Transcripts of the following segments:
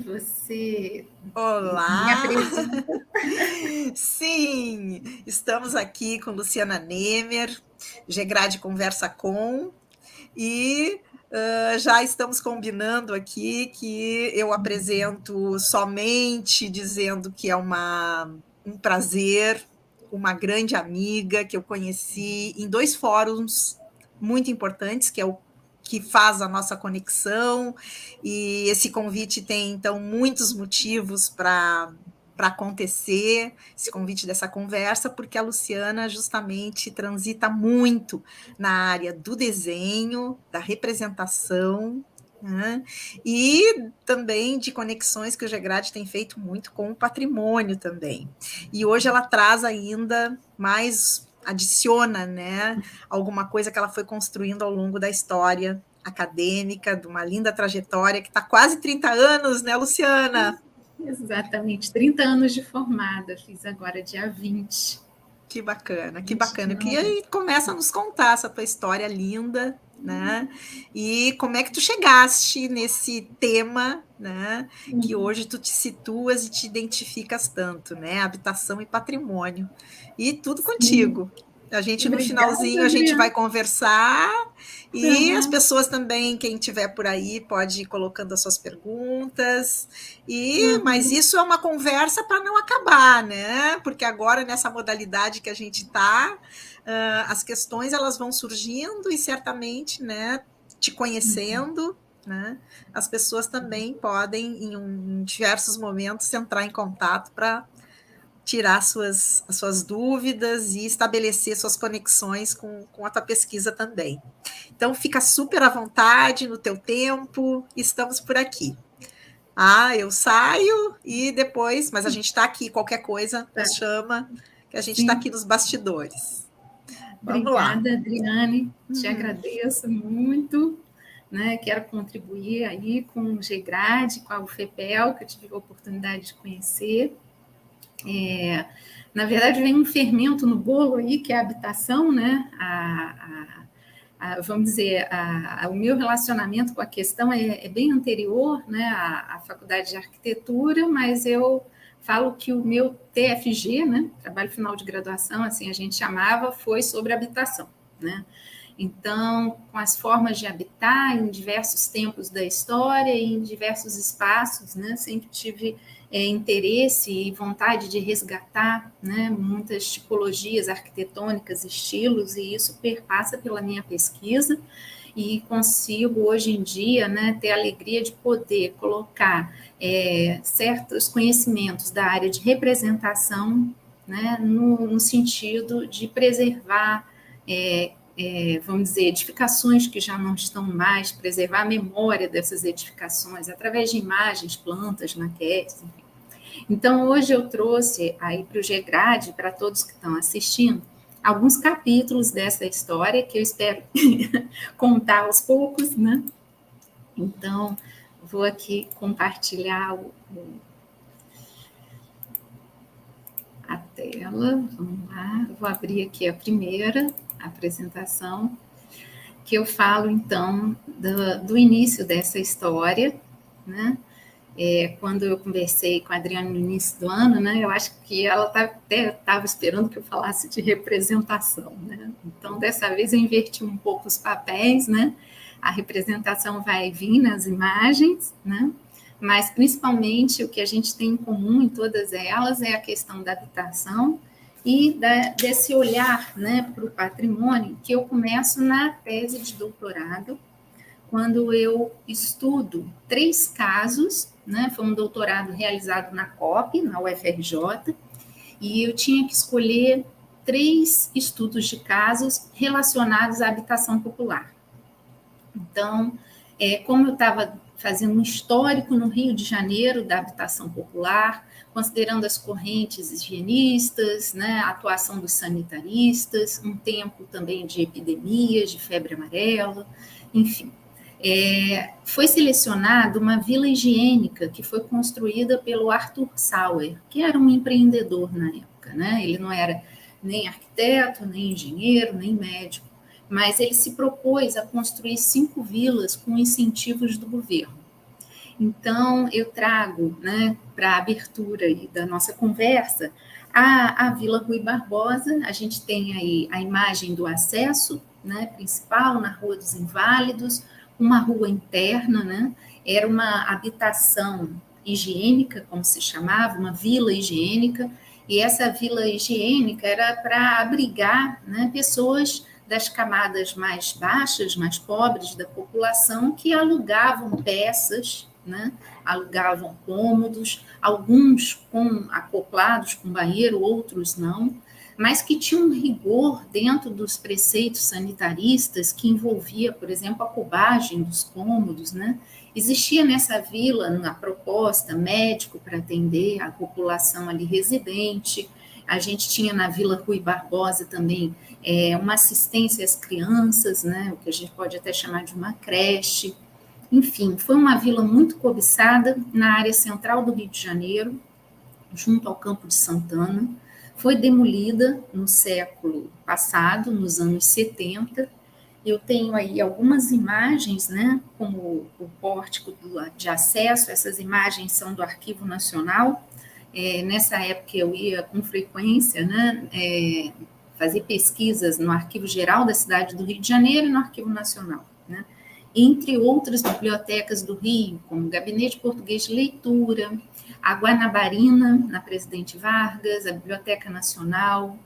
você me Olá! apresenta? Sim, estamos aqui com Luciana Nemer, Gegrade Conversa Com, e já estamos combinando aqui que eu apresento somente dizendo que é um prazer, uma grande amiga que eu conheci em 2 fóruns muito importantes, que é o que faz a nossa conexão, e esse convite tem, então, muitos motivos para acontecer, esse convite dessa conversa, porque a Luciana justamente transita muito na área do desenho, da representação, né? E também de conexões que o Gegrade tem feito muito com o patrimônio também. E hoje ela traz ainda mais, adiciona, né, alguma coisa que ela foi construindo ao longo da história acadêmica, de uma linda trajetória que está quase 30 anos, né, Luciana? Exatamente, 30 anos de formada, fiz agora dia 20. Que bacana, que 20 de bacana. Eu novembro. queria começa a nos contar essa tua história linda, né? E como é que tu chegaste nesse tema, né? Que hoje tu te situas e te identificas tanto, né? Habitação e patrimônio. E tudo Sim, contigo. A gente no obrigada, finalzinho a gente vai Adriana. conversar e as Uhum, pessoas também, quem tiver por aí, pode ir colocando as suas perguntas. Mas uhum, isso é uma conversa para não acabar, né? Porque agora nessa modalidade que a gente está, as questões elas vão surgindo e certamente, né? Te conhecendo, né? As pessoas também podem, em diversos momentos, entrar em contato para tirar as suas dúvidas e estabelecer suas conexões com a tua pesquisa também. Então, fica super à vontade no teu tempo, estamos por aqui. Eu saio e depois, mas a gente está aqui, qualquer coisa tá, nos chama, que a gente está sim. aqui nos bastidores. Vamos lá. Obrigada, Adriane. Te Uhum. agradeço muito. Né? Quero contribuir aí com o GEGRAD, com a UFPEL, que eu tive a oportunidade de conhecer. Na verdade, vem um fermento no bolo aí, que é a habitação, né? Vamos dizer, o meu relacionamento com a questão é bem anterior, né, à faculdade de arquitetura, mas eu falo que o meu TFG, né, trabalho final de graduação, assim a gente chamava, foi sobre habitação, né? Então, com as formas de habitar em diversos tempos da história e em diversos espaços, né, sempre tive interesse e vontade de resgatar, né, muitas tipologias arquitetônicas, estilos, e isso perpassa pela minha pesquisa, e consigo hoje em dia, né, ter a alegria de poder colocar certos conhecimentos da área de representação, né, no sentido de preservar, vamos dizer, edificações que já não estão mais, preservar a memória dessas edificações através de imagens, plantas, maquetes, enfim. Então, hoje eu trouxe aí para o GEGRAD, para todos que estão assistindo, alguns capítulos dessa história que eu espero contar aos poucos, né? Então, vou aqui compartilhar a tela. Vamos lá, vou abrir aqui a primeira apresentação, que eu falo, então, do início dessa história, né? Quando eu conversei com a Adriana no início do ano, né, eu acho que ela até estava esperando que eu falasse de representação, né? Então, dessa vez eu inverti um pouco os papéis, né? A representação vai vir nas imagens, né? Mas principalmente o que a gente tem em comum em todas elas é a questão da habitação e desse olhar, né, para o patrimônio, que eu começo na tese de doutorado, quando eu estudo 3 casos, né? Foi um doutorado realizado na COP, na UFRJ, e eu tinha que escolher 3 estudos de casos relacionados à habitação popular. Então, como eu estava fazendo um histórico no Rio de Janeiro da habitação popular, considerando as correntes higienistas, né, a atuação dos sanitaristas, um tempo também de epidemias, de febre amarela, enfim. Foi selecionada uma vila higiênica que foi construída pelo Arthur Sauer, que era um empreendedor na época, né? Ele não era nem arquiteto, nem engenheiro, nem médico, mas ele se propôs a construir 5 vilas com incentivos do governo. Então, eu trago, né, para a abertura aí da nossa conversa, a Vila Rui Barbosa. A gente tem aí a imagem do acesso, né, principal, na Rua dos Inválidos, uma rua interna, né, era uma habitação higiênica, como se chamava, uma vila higiênica, e essa vila higiênica era para abrigar, né, pessoas das camadas mais baixas, mais pobres da população, que alugavam peças, né, alugavam cômodos, alguns acoplados com banheiro, outros não, mas que tinha um rigor dentro dos preceitos sanitaristas que envolvia, por exemplo, a cubagem dos cômodos, né? Existia nessa vila, na proposta, médico para atender a população ali residente. A gente tinha na Vila Rui Barbosa também uma assistência às crianças, né? O que a gente pode até chamar de uma creche. Enfim, foi uma vila muito cobiçada na área central do Rio de Janeiro, junto ao Campo de Santana. Foi demolida no século passado, nos anos 70. Eu tenho aí algumas imagens, né, como o pórtico de acesso. Essas imagens são do Arquivo Nacional. Nessa época eu ia com frequência, né, fazer pesquisas no Arquivo Geral da cidade do Rio de Janeiro e no Arquivo Nacional, né, entre outras bibliotecas do Rio, como o Gabinete Português de Leitura, a Guanabarina, na Presidente Vargas, a Biblioteca Nacional.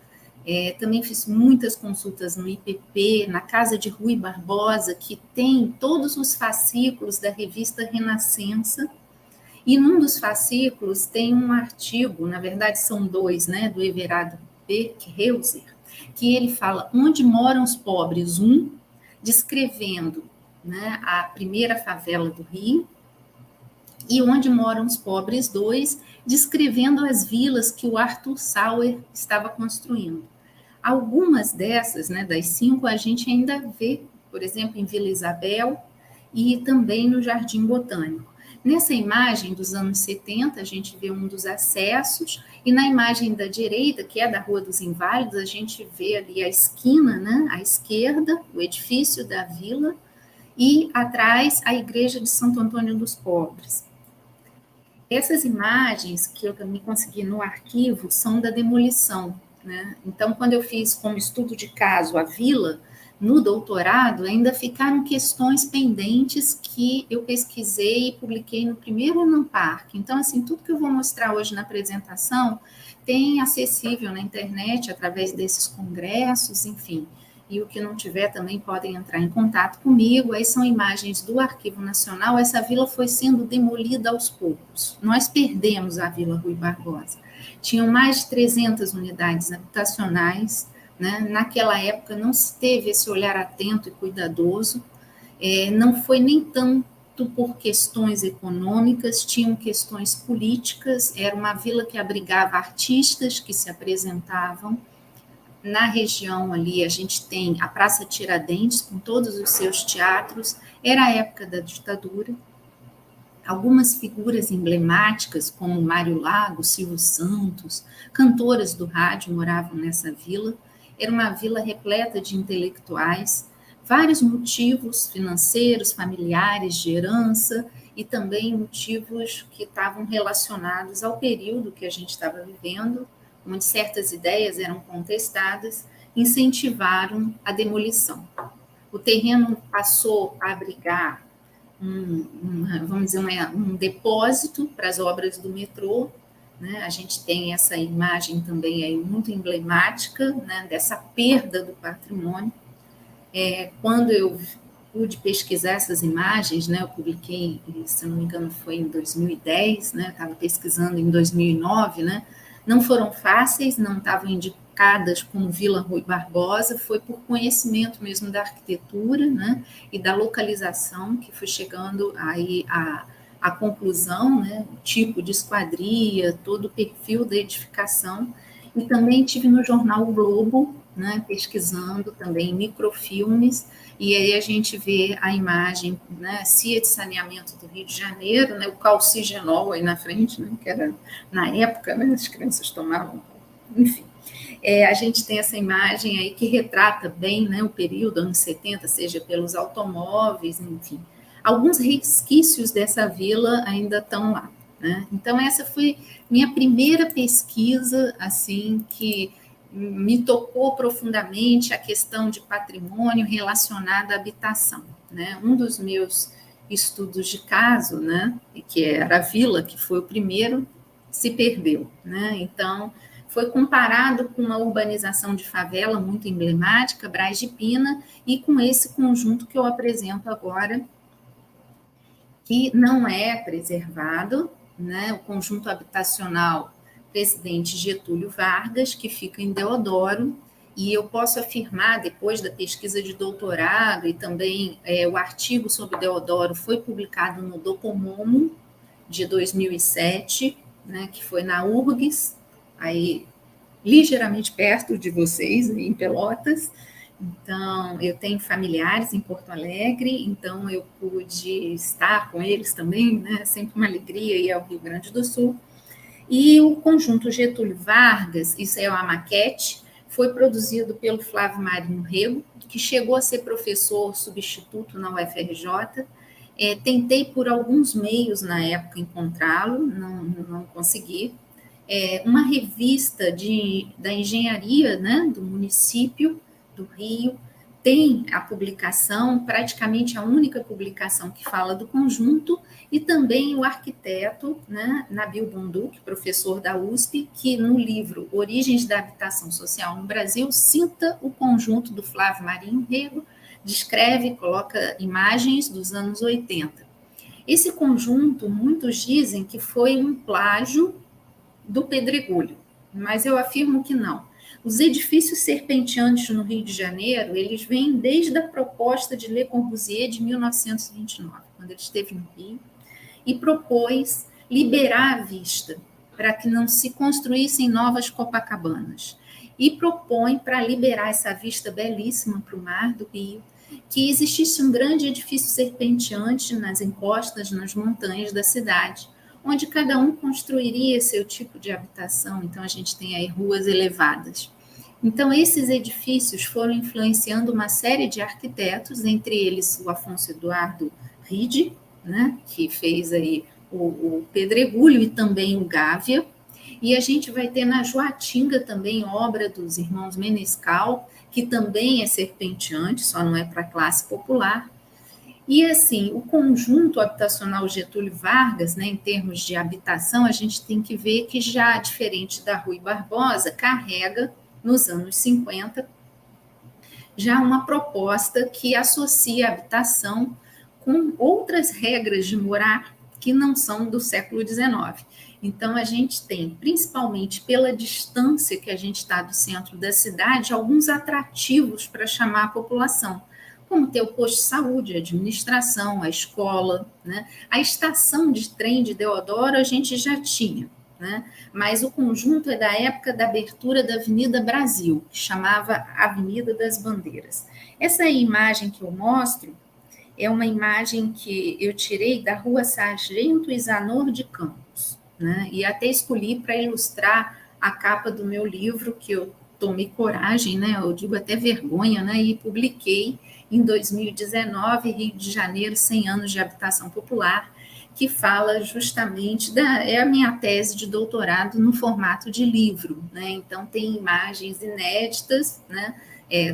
Também fiz muitas consultas no IPP, na Casa de Rui Barbosa, que tem todos os fascículos da revista Renascença, e num dos fascículos tem um artigo, na verdade são dois, né, do Everardo Reuser, que ele fala onde moram os pobres, descrevendo, né, a primeira favela do Rio, e onde moram os pobres, 2, descrevendo as vilas que o Arthur Sauer estava construindo. Algumas dessas, né, das 5, a gente ainda vê, por exemplo, em Vila Isabel e também no Jardim Botânico. Nessa imagem dos anos 70, a gente vê um dos acessos, e na imagem da direita, que é da Rua dos Inválidos, a gente vê ali a esquina, né, à esquerda, o edifício da vila, e atrás a igreja de Santo Antônio dos Pobres. Essas imagens que eu também consegui no arquivo são da demolição, né? Então, quando eu fiz como estudo de caso a vila, no doutorado, ainda ficaram questões pendentes que eu pesquisei e publiquei no primeiro Unamparc. Então, assim, tudo que eu vou mostrar hoje na apresentação tem acessível na internet, através desses congressos, enfim. E o que não tiver também podem entrar em contato comigo. Aí são imagens do Arquivo Nacional. Essa vila foi sendo demolida aos poucos. Nós perdemos a Vila Rui Barbosa. Tinham mais de 300 unidades habitacionais, né? Naquela época não se teve esse olhar atento e cuidadoso. Não foi nem tanto por questões econômicas, tinham questões políticas. Era uma vila que abrigava artistas que se apresentavam. Na região ali, a gente tem a Praça Tiradentes, com todos os seus teatros. Era a época da ditadura. Algumas figuras emblemáticas, como Mário Lago, Silvio Santos, cantoras do rádio moravam nessa vila. Era uma vila repleta de intelectuais, vários motivos financeiros, familiares, de herança, e também motivos que estavam relacionados ao período que a gente estava vivendo, onde certas ideias eram contestadas, incentivaram a demolição. O terreno passou a abrigar vamos dizer, um depósito para as obras do metrô, né? A gente tem essa imagem também aí muito emblemática, né, dessa perda do patrimônio. Quando eu pude pesquisar essas imagens, né, eu publiquei, se não me engano, foi em 2010, né, estava pesquisando em 2009, né, não foram fáceis, não estavam indicadas como Vila Rui Barbosa, foi por conhecimento mesmo da arquitetura, né, e da localização que fui chegando aí à conclusão, né, o tipo de esquadria, todo o perfil da edificação. E também tive no jornal O Globo, né, pesquisando também microfilmes, e aí a gente vê a imagem, né, CIA de Saneamento do Rio de Janeiro, né, o calcigenol aí na frente, né, que era na época, né, as crianças tomavam, enfim. A gente tem essa imagem aí que retrata bem, né, o período, anos 70, seja pelos automóveis, enfim. alguns resquícios dessa vila ainda estão lá, né? Então, essa foi minha primeira pesquisa, assim, que me tocou profundamente a questão de patrimônio relacionado à habitação, né? Um dos meus estudos de caso, né, que era a vila, que foi o primeiro, se perdeu, né? Então, foi comparado com uma urbanização de favela muito emblemática, Braz de Pina, e com esse conjunto que eu apresento agora, que não é preservado, né? O conjunto habitacional Presidente Getúlio Vargas, que fica em Deodoro, e eu posso afirmar, depois da pesquisa de doutorado e também o artigo sobre Deodoro foi publicado no Docomomo, de 2007, né, que foi na URGS, aí ligeiramente perto de vocês, em Pelotas. Então, eu tenho familiares em Porto Alegre, então eu pude estar com eles também, né? Sempre uma alegria ir ao Rio Grande do Sul. E o conjunto Getúlio Vargas, isso é uma maquete, foi produzido pelo Flávio Marinho Rego, que chegou a ser professor substituto na UFRJ. Tentei por alguns meios na época encontrá-lo, não consegui. Uma revista da engenharia, né, do município do Rio, tem a publicação, praticamente a única publicação que fala do conjunto, e também o arquiteto, né, Nabil Bonduc, professor da USP, que no livro Origens da Habitação Social no Brasil, cita o conjunto do Flávio Marinho Rego, descreve, coloca imagens dos anos 80. Esse conjunto, muitos dizem que foi um plágio do Pedregulho, mas eu afirmo que não. Os edifícios serpenteantes no Rio de Janeiro, eles vêm desde a proposta de Le Corbusier de 1929, quando ele esteve no Rio, e propôs liberar a vista para que não se construíssem novas Copacabanas. E propõe, para liberar essa vista belíssima para o mar do Rio, que existisse um grande edifício serpenteante nas encostas, nas montanhas da cidade, onde cada um construiria seu tipo de habitação. Então, a gente tem aí ruas elevadas. Então, esses edifícios foram influenciando uma série de arquitetos, entre eles o Afonso Eduardo Ride, né, que fez aí o Pedregulho e também o Gávea. E a gente vai ter na Joatinga também obra dos irmãos Menescal, que também é serpenteante, só não é para a classe popular. E, assim, o conjunto habitacional Getúlio Vargas, né, em termos de habitação, a gente tem que ver que já, diferente da Rui Barbosa, carrega, nos anos 50, já uma proposta que associa a habitação com outras regras de morar que não são do século XIX. Então, a gente tem, principalmente pela distância que a gente está do centro da cidade, alguns atrativos para chamar a população, como ter o posto de saúde, a administração, a escola, né? A estação de trem de Deodoro a gente já tinha, né? Mas o conjunto é da época da abertura da Avenida Brasil, que chamava Avenida das Bandeiras. Essa imagem que eu mostro é uma imagem que eu tirei da Rua Sargento Isanor de Campos, né? E até escolhi para ilustrar a capa do meu livro, que eu tomei coragem, né? Eu digo até vergonha, né? E publiquei em 2019, Rio de Janeiro, 100 anos de habitação popular, que fala justamente é a minha tese de doutorado no formato de livro, né? Então tem imagens inéditas, né?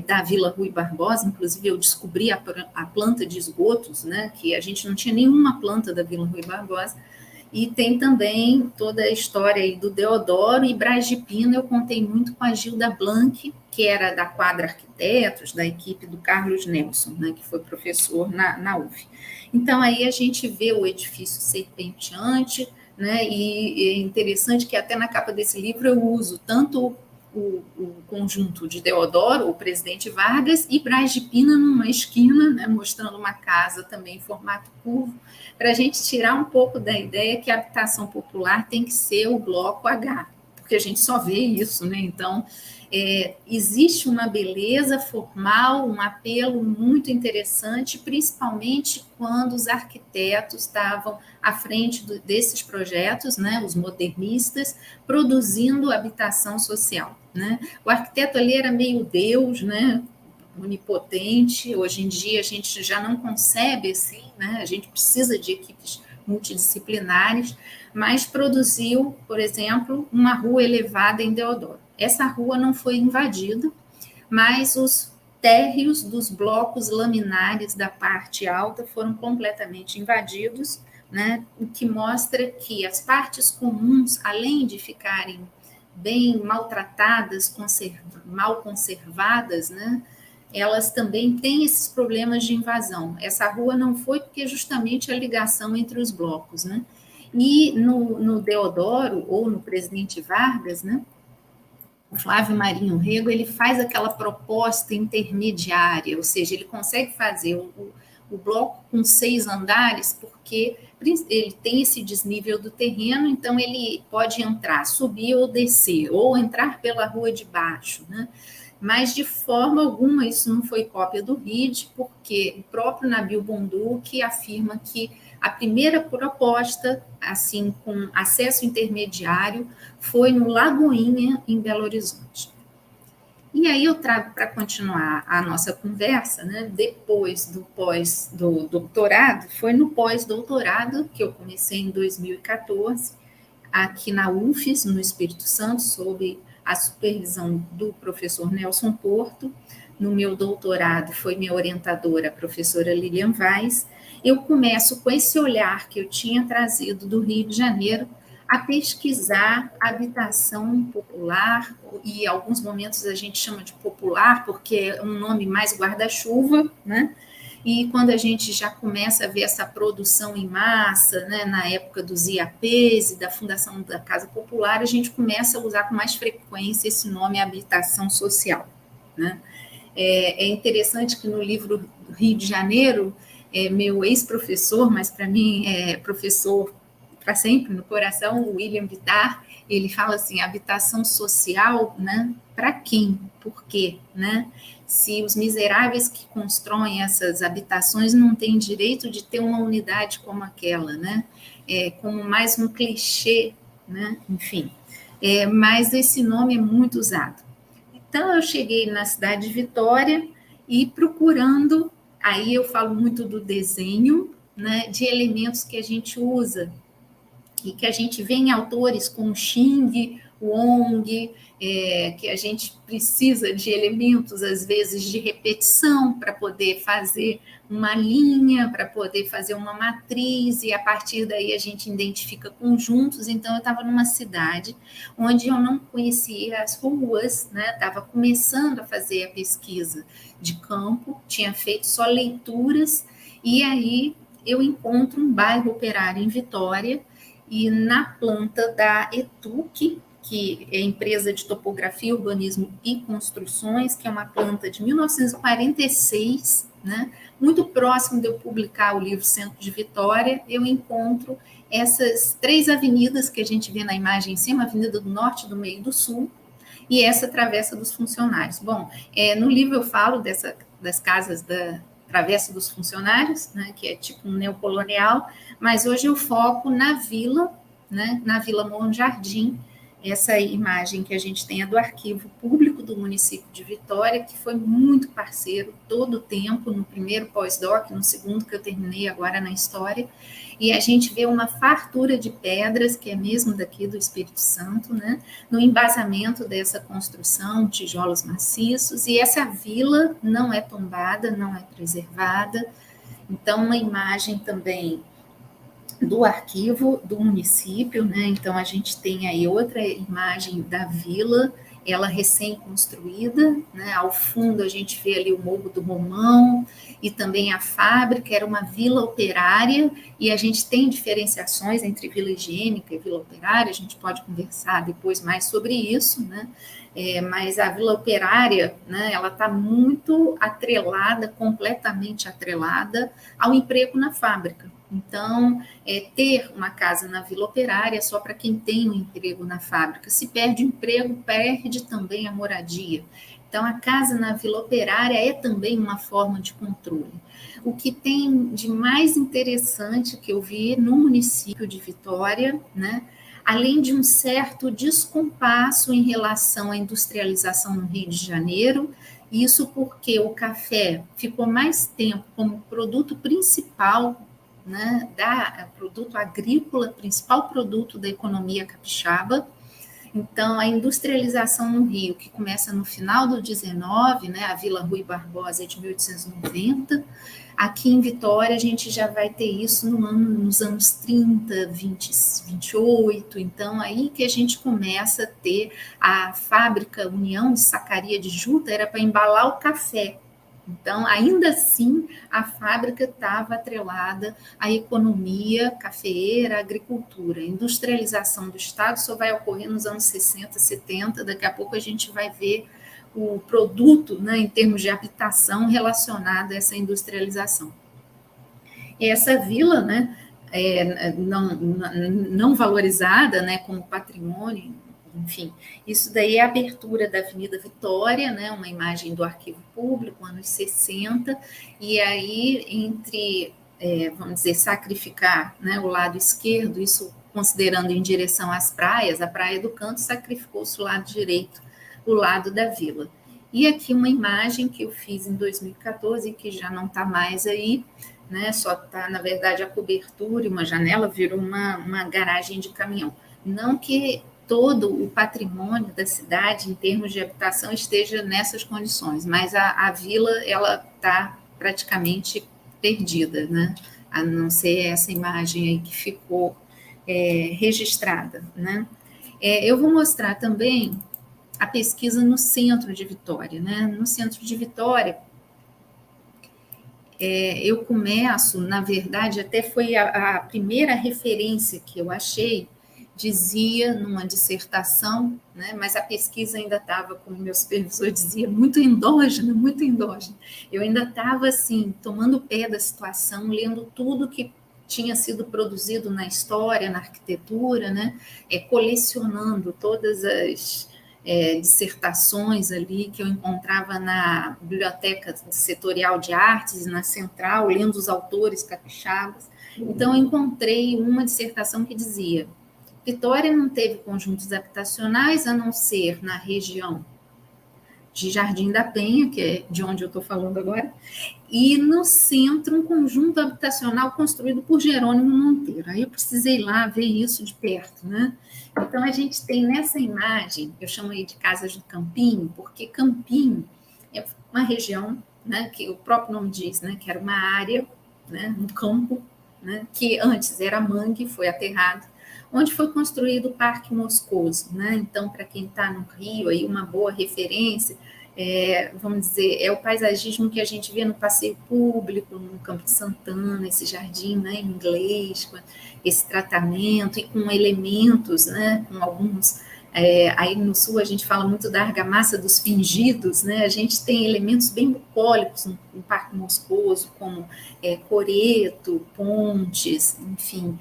Da Vila Rui Barbosa, inclusive eu descobri a planta de esgotos, né? Que a gente não tinha nenhuma planta da Vila Rui Barbosa. E tem também toda a história aí do Deodoro e Braz de Pina. Eu contei muito com a Gilda Blanc, que era da Quadra Arquitetos, da equipe do Carlos Nelson, né, que foi professor na UF. Então, aí a gente vê o edifício serpenteante, né, e é interessante que até na capa desse livro eu uso tanto o conjunto de Deodoro, o Presidente Vargas, e Braz de Pina numa esquina, né, mostrando uma casa também em formato curvo, para a gente tirar um pouco da ideia que a habitação popular tem que ser o bloco H, porque a gente só vê isso, né? Então, existe uma beleza formal, um apelo muito interessante, principalmente quando os arquitetos estavam à frente desses projetos, né, os modernistas, produzindo habitação social, né? O arquiteto ali era meio Deus, né? onipotente. Hoje em dia a gente já não concebe assim, né? A gente precisa de equipes multidisciplinares, mas produziu, por exemplo, uma rua elevada em Deodoro. Essa rua não foi invadida, mas os térreos dos blocos laminares da parte alta foram completamente invadidos, né? O que mostra que as partes comuns, além de ficarem bem maltratadas, mal conservadas, né? Elas também têm esses problemas de invasão. Essa rua não foi porque justamente a ligação entre os blocos, né? E no Deodoro, ou no Presidente Vargas, né? O Flávio Marinho Rego, ele faz aquela proposta intermediária, ou seja, ele consegue fazer o bloco com 6 andares, porque ele tem esse desnível do terreno, então ele pode entrar, subir ou descer, ou entrar pela rua de baixo, né? Mas, de forma alguma, isso não foi cópia do RID, porque o próprio Nabil Bonduque afirma que a primeira proposta, assim, com acesso intermediário, foi no Lagoinha, em Belo Horizonte. E aí eu trago para continuar a nossa conversa, né, depois do doutorado, foi no pós-doutorado, que eu comecei em 2014, aqui na UFES, no Espírito Santo, sob a supervisão do professor Nelson Porto. No meu doutorado foi minha orientadora, a professora Lilian Vaz. Eu começo com esse olhar que eu tinha trazido do Rio de Janeiro a pesquisar habitação popular, e em alguns momentos a gente chama de popular, porque é um nome mais guarda-chuva, né? E quando a gente já começa a ver essa produção em massa, né, na época dos IAPs e da fundação da Casa Popular, a gente começa a usar com mais frequência esse nome habitação social, né? É interessante que no livro Rio de Janeiro, meu ex-professor, mas para mim é professor para sempre no coração, o William Bittar, ele fala assim, habitação social, né? Para quem? Por quê? Né? Se os miseráveis que constroem essas habitações não têm direito de ter uma unidade como aquela, né? Como mais um clichê, né? Enfim. Mas esse nome é muito usado. Então, eu cheguei na cidade de Vitória e procurando, aí eu falo muito do desenho, né? De elementos que a gente usa e que a gente vê em autores como Xing, Wong, que a gente precisa de elementos, às vezes, de repetição para poder fazer uma linha, para poder fazer uma matriz, e a partir daí a gente identifica conjuntos. Então, eu estava numa cidade onde eu não conhecia as ruas, né? Estava começando a fazer a pesquisa de campo, tinha feito só leituras, e aí eu encontro um bairro operário em Vitória, e na planta da ETUC, que é a empresa de topografia, urbanismo e construções, que é uma planta de 1946, né, muito próximo de eu publicar o livro Centro de Vitória, eu encontro essas 3 avenidas que a gente vê na imagem em cima, a Avenida do Norte, do Meio e do Sul, e essa Travessa dos Funcionários. Bom, no livro eu falo das casas da Travessa dos Funcionários, né, que é tipo um neocolonial, mas hoje eu foco na vila, né, na Vila Bom Jardim. Essa imagem que a gente tem é do arquivo público do município de Vitória, que foi muito parceiro todo o tempo, no primeiro pós-doc, no segundo que eu terminei agora na história, e a gente vê uma fartura de pedras, que é mesmo daqui do Espírito Santo, né, no embasamento dessa construção, tijolos maciços, e essa vila não é tombada, não é preservada. Então, uma imagem também do arquivo do município, né? Então a gente tem aí outra imagem da vila, ela recém-construída, né? Ao fundo a gente vê ali o Morro do Romão e também a fábrica, era uma vila operária, e a gente tem diferenciações entre vila higiênica e vila operária, a gente pode conversar depois mais sobre isso, né? Mas a vila operária, né, ela está muito atrelada, completamente atrelada ao emprego na fábrica. Então, ter uma casa na vila operária é só para quem tem um emprego na fábrica. Se perde o emprego, perde também a moradia. Então, a casa na vila operária é também uma forma de controle. O que tem de mais interessante que eu vi no município de Vitória, né, além de um certo descompasso em relação à industrialização no Rio de Janeiro, Isso porque o café ficou mais tempo como produto principal, né, produto agrícola, principal produto da economia capixaba. Então, a industrialização no Rio, que começa no final do 19, né, a Vila Rui Barbosa é de 1890, aqui em Vitória a gente já vai ter isso nos anos 30, 20, 28, então aí que a gente começa a ter a fábrica União de Sacaria de Juta, era para embalar o café. Então, ainda assim, a fábrica estava atrelada à economia cafeeira, à agricultura. A industrialização do Estado só vai ocorrer nos anos 60, 70, daqui a pouco a gente vai ver o produto, né, em termos de habitação, relacionado a essa industrialização. E essa vila, né, não valorizada, né, como patrimônio, enfim, isso daí é a abertura da Avenida Vitória, né, uma imagem do Arquivo Público, anos 60, e aí entre, vamos dizer, sacrificar, né, o lado esquerdo, isso considerando em direção às praias, a Praia do Canto sacrificou-se o lado direito, o lado da vila. E aqui uma imagem que eu fiz em 2014, que já não está mais aí, né, só está, na verdade, a cobertura e uma janela, virou uma garagem de caminhão. Não que todo o patrimônio da cidade, em termos de habitação, esteja nessas condições, mas a vila, ela está praticamente perdida, né? A não ser essa imagem aí que ficou registrada, né? Eu vou mostrar também a pesquisa no centro de Vitória, né? No centro de Vitória, eu começo, na verdade, até foi a primeira referência que eu achei, dizia numa dissertação, né, mas a pesquisa ainda estava, como meu supervisor dizia, muito endógena, muito endógena. Eu ainda estava, assim, tomando pé da situação, lendo tudo que tinha sido produzido na história, na arquitetura, né, colecionando todas as dissertações ali que eu encontrava na Biblioteca Setorial de Artes, na Central, lendo os autores capixabas. Então, eu encontrei uma dissertação que dizia: Vitória não teve conjuntos habitacionais, a não ser na região de Jardim da Penha, que é de onde eu estou falando agora, e no centro um conjunto habitacional construído por Jerônimo Monteiro. Aí eu precisei ir lá ver isso de perto, né? Então a gente tem nessa imagem, eu chamo aí de Casas do Campinho, porque Campinho é uma região, né, que o próprio nome diz, né, que era uma área, né, um campo, né, que antes era mangue, foi aterrado, onde foi construído o Parque Moscoso, né? Então, para quem está no Rio, aí uma boa referência, vamos dizer, é o paisagismo que a gente vê no passeio público, no Campo de Santana, esse jardim, né, em inglês, com esse tratamento e com elementos, né, com alguns. Aí no sul a gente fala muito da argamassa dos fingidos, né? A gente tem elementos bem bucólicos no Parque Moscoso, como coreto, pontes, enfim,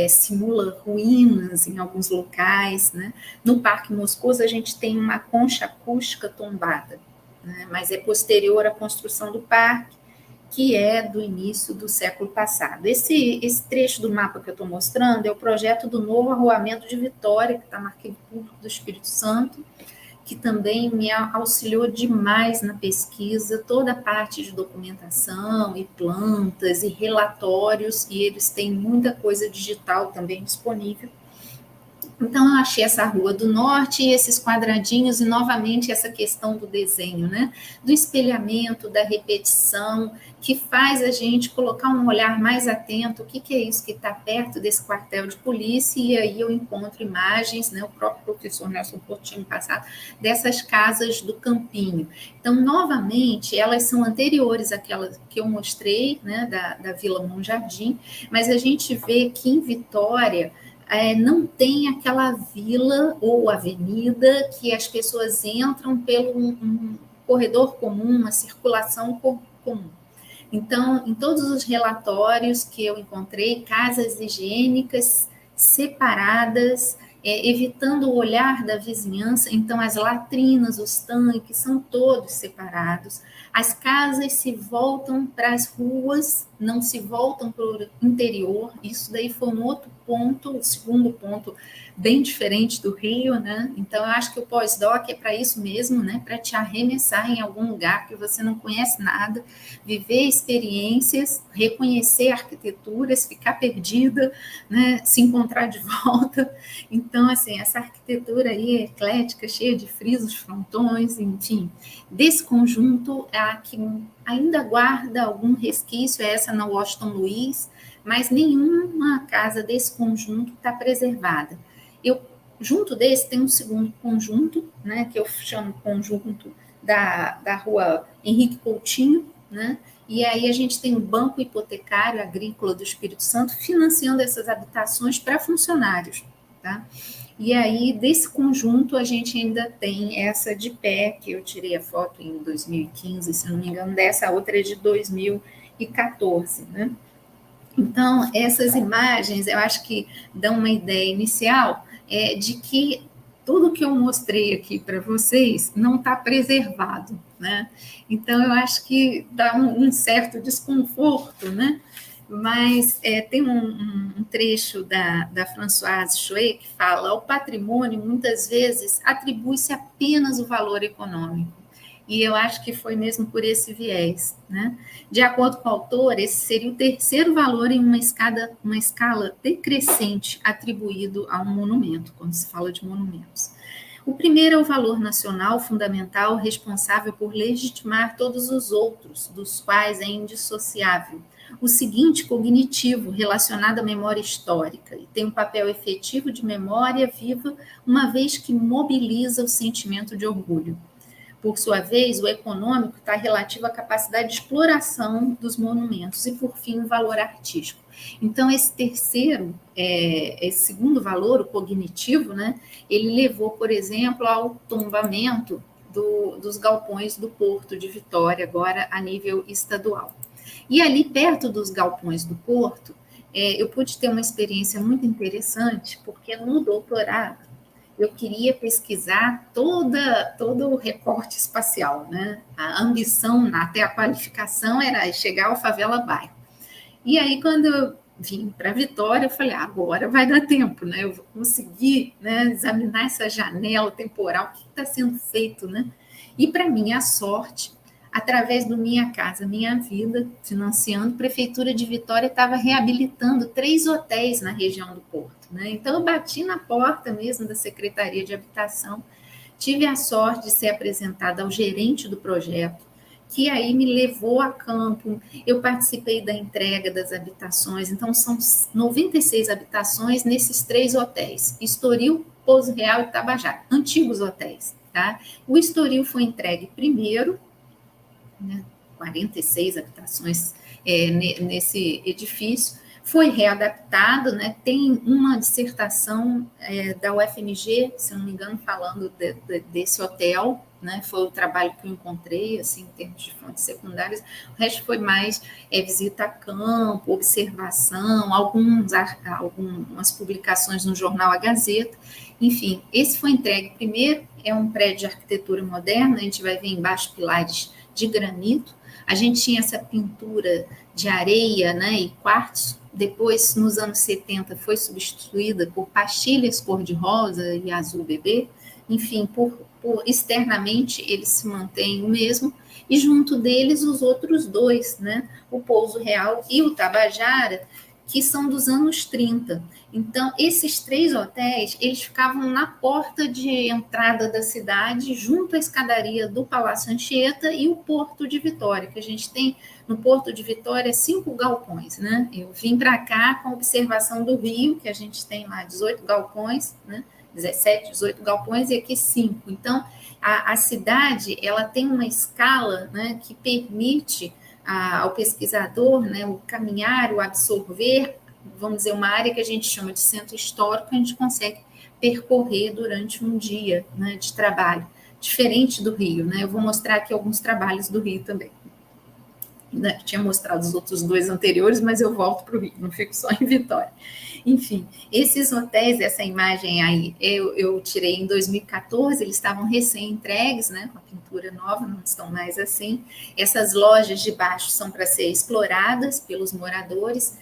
simula ruínas em alguns locais, né? No Parque Moscoso a gente tem uma concha acústica tombada, né? Mas é posterior à construção do parque, que é do início do século passado. Esse trecho do mapa que eu estou mostrando é o projeto do novo arruamento de Vitória, que está no Arquivo Público do Espírito Santo, que também me auxiliou demais na pesquisa, toda a parte de documentação e plantas e relatórios, e eles têm muita coisa digital também disponível. Então, eu achei essa Rua do Norte e esses quadradinhos, e novamente essa questão do desenho, né? Do espelhamento, da repetição, que faz a gente colocar um olhar mais atento, o que é isso que está perto desse quartel de polícia, e aí eu encontro imagens, né? O próprio professor Nelson Porto tinha me passado, dessas casas do Campinho. Então, novamente, elas são anteriores àquelas que eu mostrei, né? Da Vila Monjardim, mas a gente vê que em Vitória, não tem aquela vila ou avenida que as pessoas entram pelo um corredor comum, uma circulação comum. Então, em todos os relatórios que eu encontrei, casas higiênicas separadas, evitando o olhar da vizinhança, então as latrinas, os tanques são todos separados, as casas se voltam para as ruas, não se voltam para o interior, isso daí foi um outro ponto, o segundo ponto, bem diferente do Rio, né? Então, eu acho que o pós-doc é para isso mesmo, né? Para te arremessar em algum lugar que você não conhece nada, viver experiências, reconhecer arquiteturas, ficar perdida, né? Se encontrar de volta. Então, assim, essa arquitetura aí é eclética, cheia de frisos, frontões, enfim, desse conjunto, a que ainda guarda algum resquício é essa na Washington Luiz, mas nenhuma casa desse conjunto está preservada. Eu, junto desse, tem um segundo conjunto, né, que eu chamo conjunto da rua Henrique Coutinho, né, e aí a gente tem um banco hipotecário agrícola do Espírito Santo financiando essas habitações para funcionários, tá? E aí, desse conjunto, a gente ainda tem essa de pé, que eu tirei a foto em 2015, se não me engano, dessa outra é de 2014, né? Então, essas imagens, eu acho que dão uma ideia inicial de que tudo que eu mostrei aqui para vocês não está preservado, né? Então, eu acho que dá um certo desconforto, né? Mas tem um trecho da Françoise Chouet que fala: ao patrimônio, muitas vezes, atribui-se apenas o valor econômico. E eu acho que foi mesmo por esse viés, né? De acordo com o autor, esse seria o terceiro valor em uma escala decrescente atribuído a um monumento, quando se fala de monumentos. O primeiro é o valor nacional fundamental responsável por legitimar todos os outros, dos quais é indissociável. O seguinte, cognitivo, relacionado à memória histórica, e tem um papel efetivo de memória viva, uma vez que mobiliza o sentimento de orgulho. Por sua vez, o econômico está relativo à capacidade de exploração dos monumentos e, por fim, o valor artístico. Então, esse segundo valor, o cognitivo, né, ele levou, por exemplo, ao tombamento dos galpões do Porto de Vitória, agora a nível estadual. E ali, perto dos galpões do Porto, eu pude ter uma experiência muito interessante, porque no doutorado, eu queria pesquisar todo o recorte espacial, né? A ambição, até a qualificação, era chegar ao favela bairro. E aí, quando eu vim para Vitória, eu falei, agora vai dar tempo, né? Eu vou conseguir, né, examinar essa janela temporal, o que está sendo feito, né? E, para minha sorte, através do Minha Casa Minha Vida, financiando, a Prefeitura de Vitória estava reabilitando 3 hotéis na região do Porto. Né? Então, eu bati na porta mesmo da Secretaria de Habitação, tive a sorte de ser apresentada ao gerente do projeto, que aí me levou a campo, eu participei da entrega das habitações, então são 96 habitações nesses 3 hotéis, Estoril, Pouso Real e Tabajara, antigos hotéis. Tá? O Estoril foi entregue primeiro, né, 46 habitações nesse edifício, foi readaptado, né, tem uma dissertação da UFMG, se não me engano, falando desse hotel, né, foi o trabalho que eu encontrei, assim, em termos de fontes secundárias, o resto foi mais visita a campo, observação, algumas publicações no jornal A Gazeta, enfim, esse foi entregue primeiro, é um prédio de arquitetura moderna, a gente vai ver embaixo pilares de granito, a gente tinha essa pintura de areia, né, e quartzo, depois, nos anos 70, foi substituída por pastilhas cor-de-rosa e azul bebê, enfim, externamente eles se mantêm o mesmo, e junto deles os outros 2, né, o Pouso Real e o Tabajara, que são dos anos 30. Então, esses 3 hotéis, eles ficavam na porta de entrada da cidade, junto à escadaria do Palácio Anchieta e o Porto de Vitória, que a gente tem no Porto de Vitória 5 galpões, né? Eu vim para cá com a observação do Rio, que a gente tem lá 18 galpões, né? 17, 18 galpões e aqui 5. Então, a cidade, ela tem uma escala, né, que permite ao pesquisador, né, o caminhar, o absorver, vamos dizer, uma área que a gente chama de centro histórico, a gente consegue percorrer durante um dia, né, de trabalho, diferente do Rio, né? Eu vou mostrar aqui alguns trabalhos do Rio também. Né, tinha mostrado os outros 2 anteriores, mas eu volto para o Rio, não fico só em Vitória. Enfim, esses hotéis, essa imagem aí, eu tirei em 2014, eles estavam recém-entregues, né, com a pintura nova, não estão mais assim. Essas lojas de baixo são para ser exploradas pelos moradores.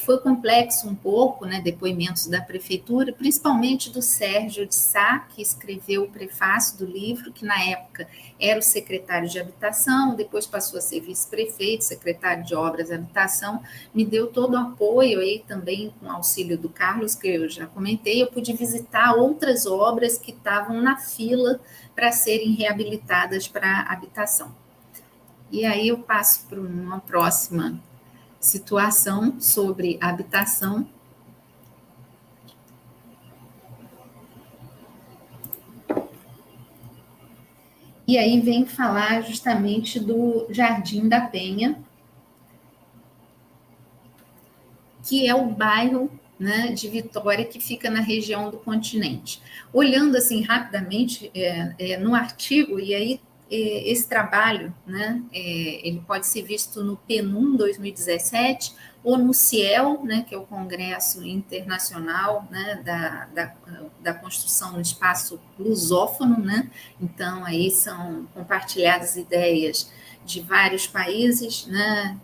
Foi complexo um pouco, né, depoimentos da prefeitura, principalmente do Sérgio de Sá, que escreveu o prefácio do livro, que na época era o secretário de Habitação, depois passou a ser vice-prefeito, secretário de Obras e Habitação, me deu todo o apoio, aí também com o auxílio do Carlos, que eu já comentei, eu pude visitar outras obras que estavam na fila para serem reabilitadas para habitação. E aí eu passo para uma próxima situação sobre habitação. E aí vem falar justamente do Jardim da Penha, que é o bairro, né, de Vitória, que fica na região do Continente. Olhando assim rapidamente no artigo, e aí esse trabalho, né, ele pode ser visto no PNUM 2017 ou no CIEL, né, que é o Congresso Internacional, né, da Construção no Espaço Lusófono, né? Então aí são compartilhadas ideias de vários países, né,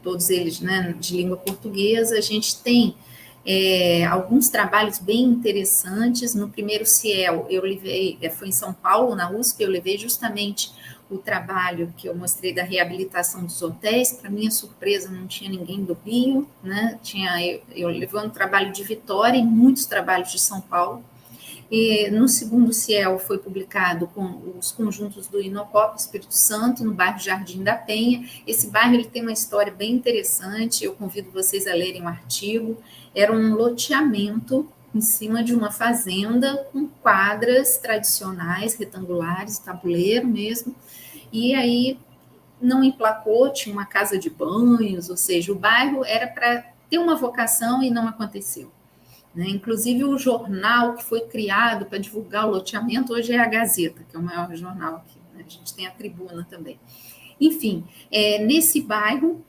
todos eles, né, de língua portuguesa. A gente tem alguns trabalhos bem interessantes. No primeiro CIEL, eu levei, foi em São Paulo, na USP, eu levei justamente o trabalho que eu mostrei da reabilitação dos hotéis. Para minha surpresa, não tinha ninguém do Rio, né? Eu levei um trabalho de Vitória e muitos trabalhos de São Paulo. E no segundo CIEL foi publicado com os conjuntos do Inocop, Espírito Santo, no bairro Jardim da Penha. Esse bairro ele tem uma história bem interessante, eu convido vocês a lerem o artigo. Era um loteamento em cima de uma fazenda com quadras tradicionais, retangulares, tabuleiro mesmo, e aí não emplacou, tinha uma casa de banhos, ou seja, o bairro era para ter uma vocação e não aconteceu. Inclusive, o jornal que foi criado para divulgar o loteamento hoje é a Gazeta, que é o maior jornal aqui. Né? A gente tem a Tribuna também. Enfim, nesse bairro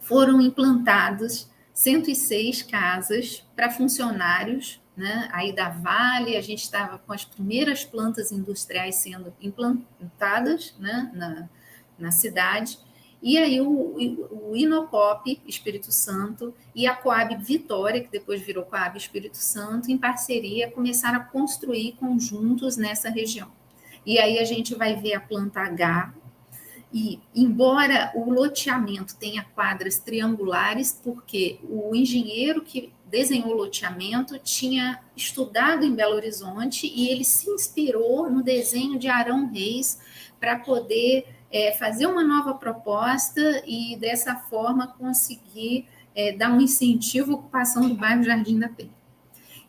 foram implantadas 106 casas para funcionários, né? Aí da Vale, a gente estava com as primeiras plantas industriais sendo implantadas, né, na cidade. E aí o Inocop Espírito Santo e a Coab Vitória, que depois virou Coab Espírito Santo, em parceria, começaram a construir conjuntos nessa região. E aí a gente vai ver a planta H, e embora o loteamento tenha quadras triangulares, porque o engenheiro que desenhou o loteamento tinha estudado em Belo Horizonte e ele se inspirou no desenho de Arão Reis para poder fazer uma nova proposta e, dessa forma, conseguir dar um incentivo à ocupação do bairro Jardim da Penha.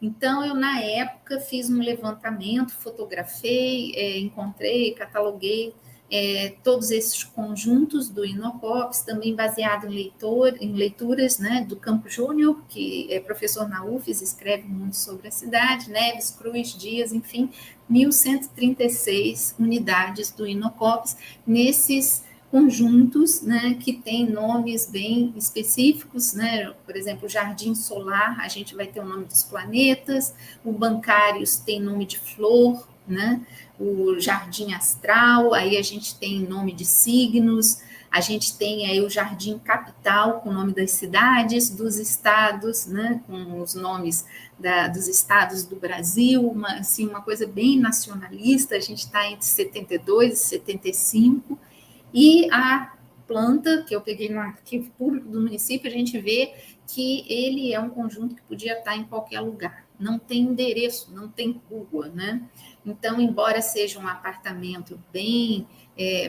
Então, eu, na época, fiz um levantamento, fotografei, encontrei, cataloguei todos esses conjuntos do Inocops, também baseado em leituras, né, do Campo Júnior, que é professor na UFES, escreve muito sobre a cidade, Neves, Cruz, Dias, enfim, 1.136 unidades do Inocops, nesses conjuntos, né, que têm nomes bem específicos, né, por exemplo, Jardim Solar, a gente vai ter o nome dos planetas, o Bancários tem nome de flor, né, o Jardim Astral, aí a gente tem nome de signos, a gente tem aí o Jardim Capital, com o nome das cidades, dos estados, né, com os nomes dos estados do Brasil, uma coisa bem nacionalista, a gente está entre 72 e 75, e a planta, que eu peguei no arquivo público do município, a gente vê que ele é um conjunto que podia estar em qualquer lugar, não tem endereço, não tem rua, né? Então, embora seja um apartamento bem,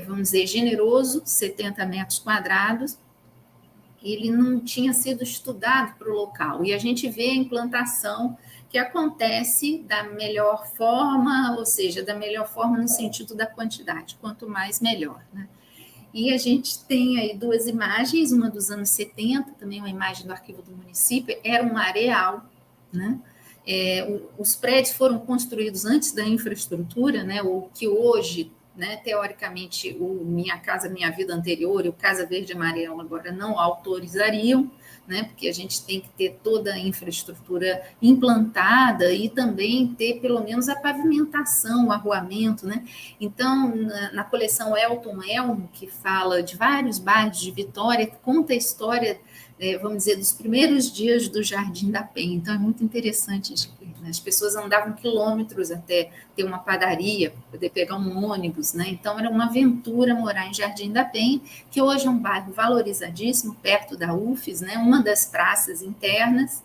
vamos dizer, generoso, 70 metros quadrados, ele não tinha sido estudado para o local. E a gente vê a implantação que acontece da melhor forma, ou seja, da melhor forma no sentido da quantidade, quanto mais, melhor, né? E a gente tem aí duas imagens, uma dos anos 70, também uma imagem do arquivo do município, era um areal, né? Os prédios foram construídos antes da infraestrutura, né? O que hoje, né, teoricamente, o Minha Casa Minha Vida anterior e o Casa Verde e Amarelo agora não autorizariam, né, porque a gente tem que ter toda a infraestrutura implantada e também ter pelo menos a pavimentação, o arruamento, né? Então, na coleção Elton Elmo, que fala de vários bairros de Vitória, conta a história vamos dizer, dos primeiros dias do Jardim da Penha. Então, é muito interessante de ver, né? As pessoas andavam quilômetros até ter uma padaria, poder pegar um ônibus, né? Então, era uma aventura morar em Jardim da Penha, que hoje é um bairro valorizadíssimo, perto da UFES, né? Uma das praças internas,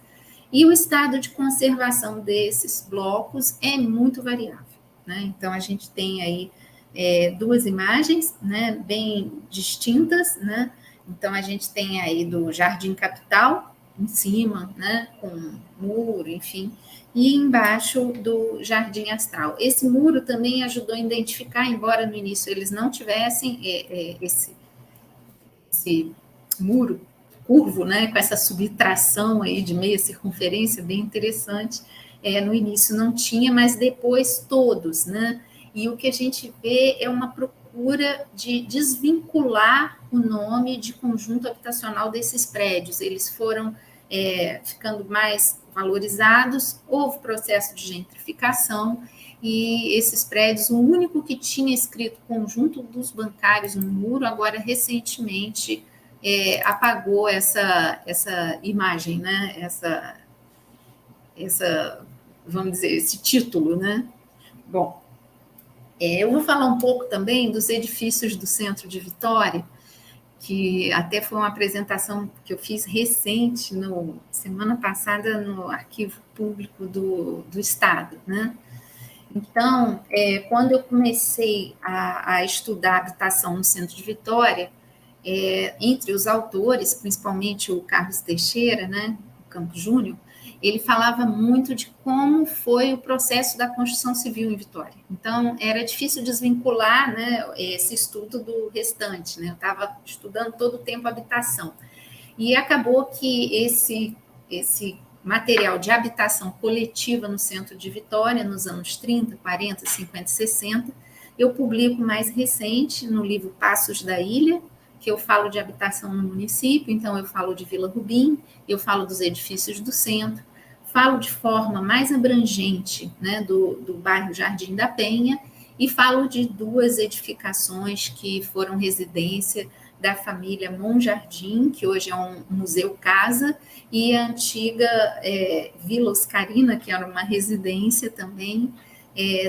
e o estado de conservação desses blocos é muito variável, né? Então, a gente tem aí duas imagens, né, bem distintas, né? Então, a gente tem aí do Jardim Capital, em cima, né, com muro, enfim, e embaixo do Jardim Astral. Esse muro também ajudou a identificar, embora no início eles não tivessem esse muro curvo, né, com essa subtração aí de meia circunferência, bem interessante. No início não tinha, mas depois todos, né? E o que a gente vê é uma procura de desvincular o nome de conjunto habitacional desses prédios. Eles foram ficando mais valorizados, houve processo de gentrificação, e esses prédios, o único que tinha escrito conjunto dos bancários no muro, agora recentemente apagou essa imagem, né? Essa, vamos dizer, esse título, né? Bom, eu vou falar um pouco também dos edifícios do centro de Vitória, que até foi uma apresentação que eu fiz recente, semana passada, no Arquivo Público do Estado, né? Então, quando eu comecei a estudar habitação no centro de Vitória, entre os autores, principalmente o Carlos Teixeira, né, o Campos Júnior, ele falava muito de como foi o processo da construção civil em Vitória. Então, era difícil desvincular, né, esse estudo do restante, né? Eu estava estudando todo o tempo habitação. E acabou que esse material de habitação coletiva no centro de Vitória, nos anos 30, 40, 50 e 60, eu publico mais recente no livro Passos da Ilha, que eu falo de habitação no município, então eu falo de Vila Rubim, eu falo dos edifícios do centro, falo de forma mais abrangente, né, do bairro Jardim da Penha, e falo de duas edificações que foram residência da família Monjardim, que hoje é um museu casa, e a antiga Vila Oscarina, que era uma residência também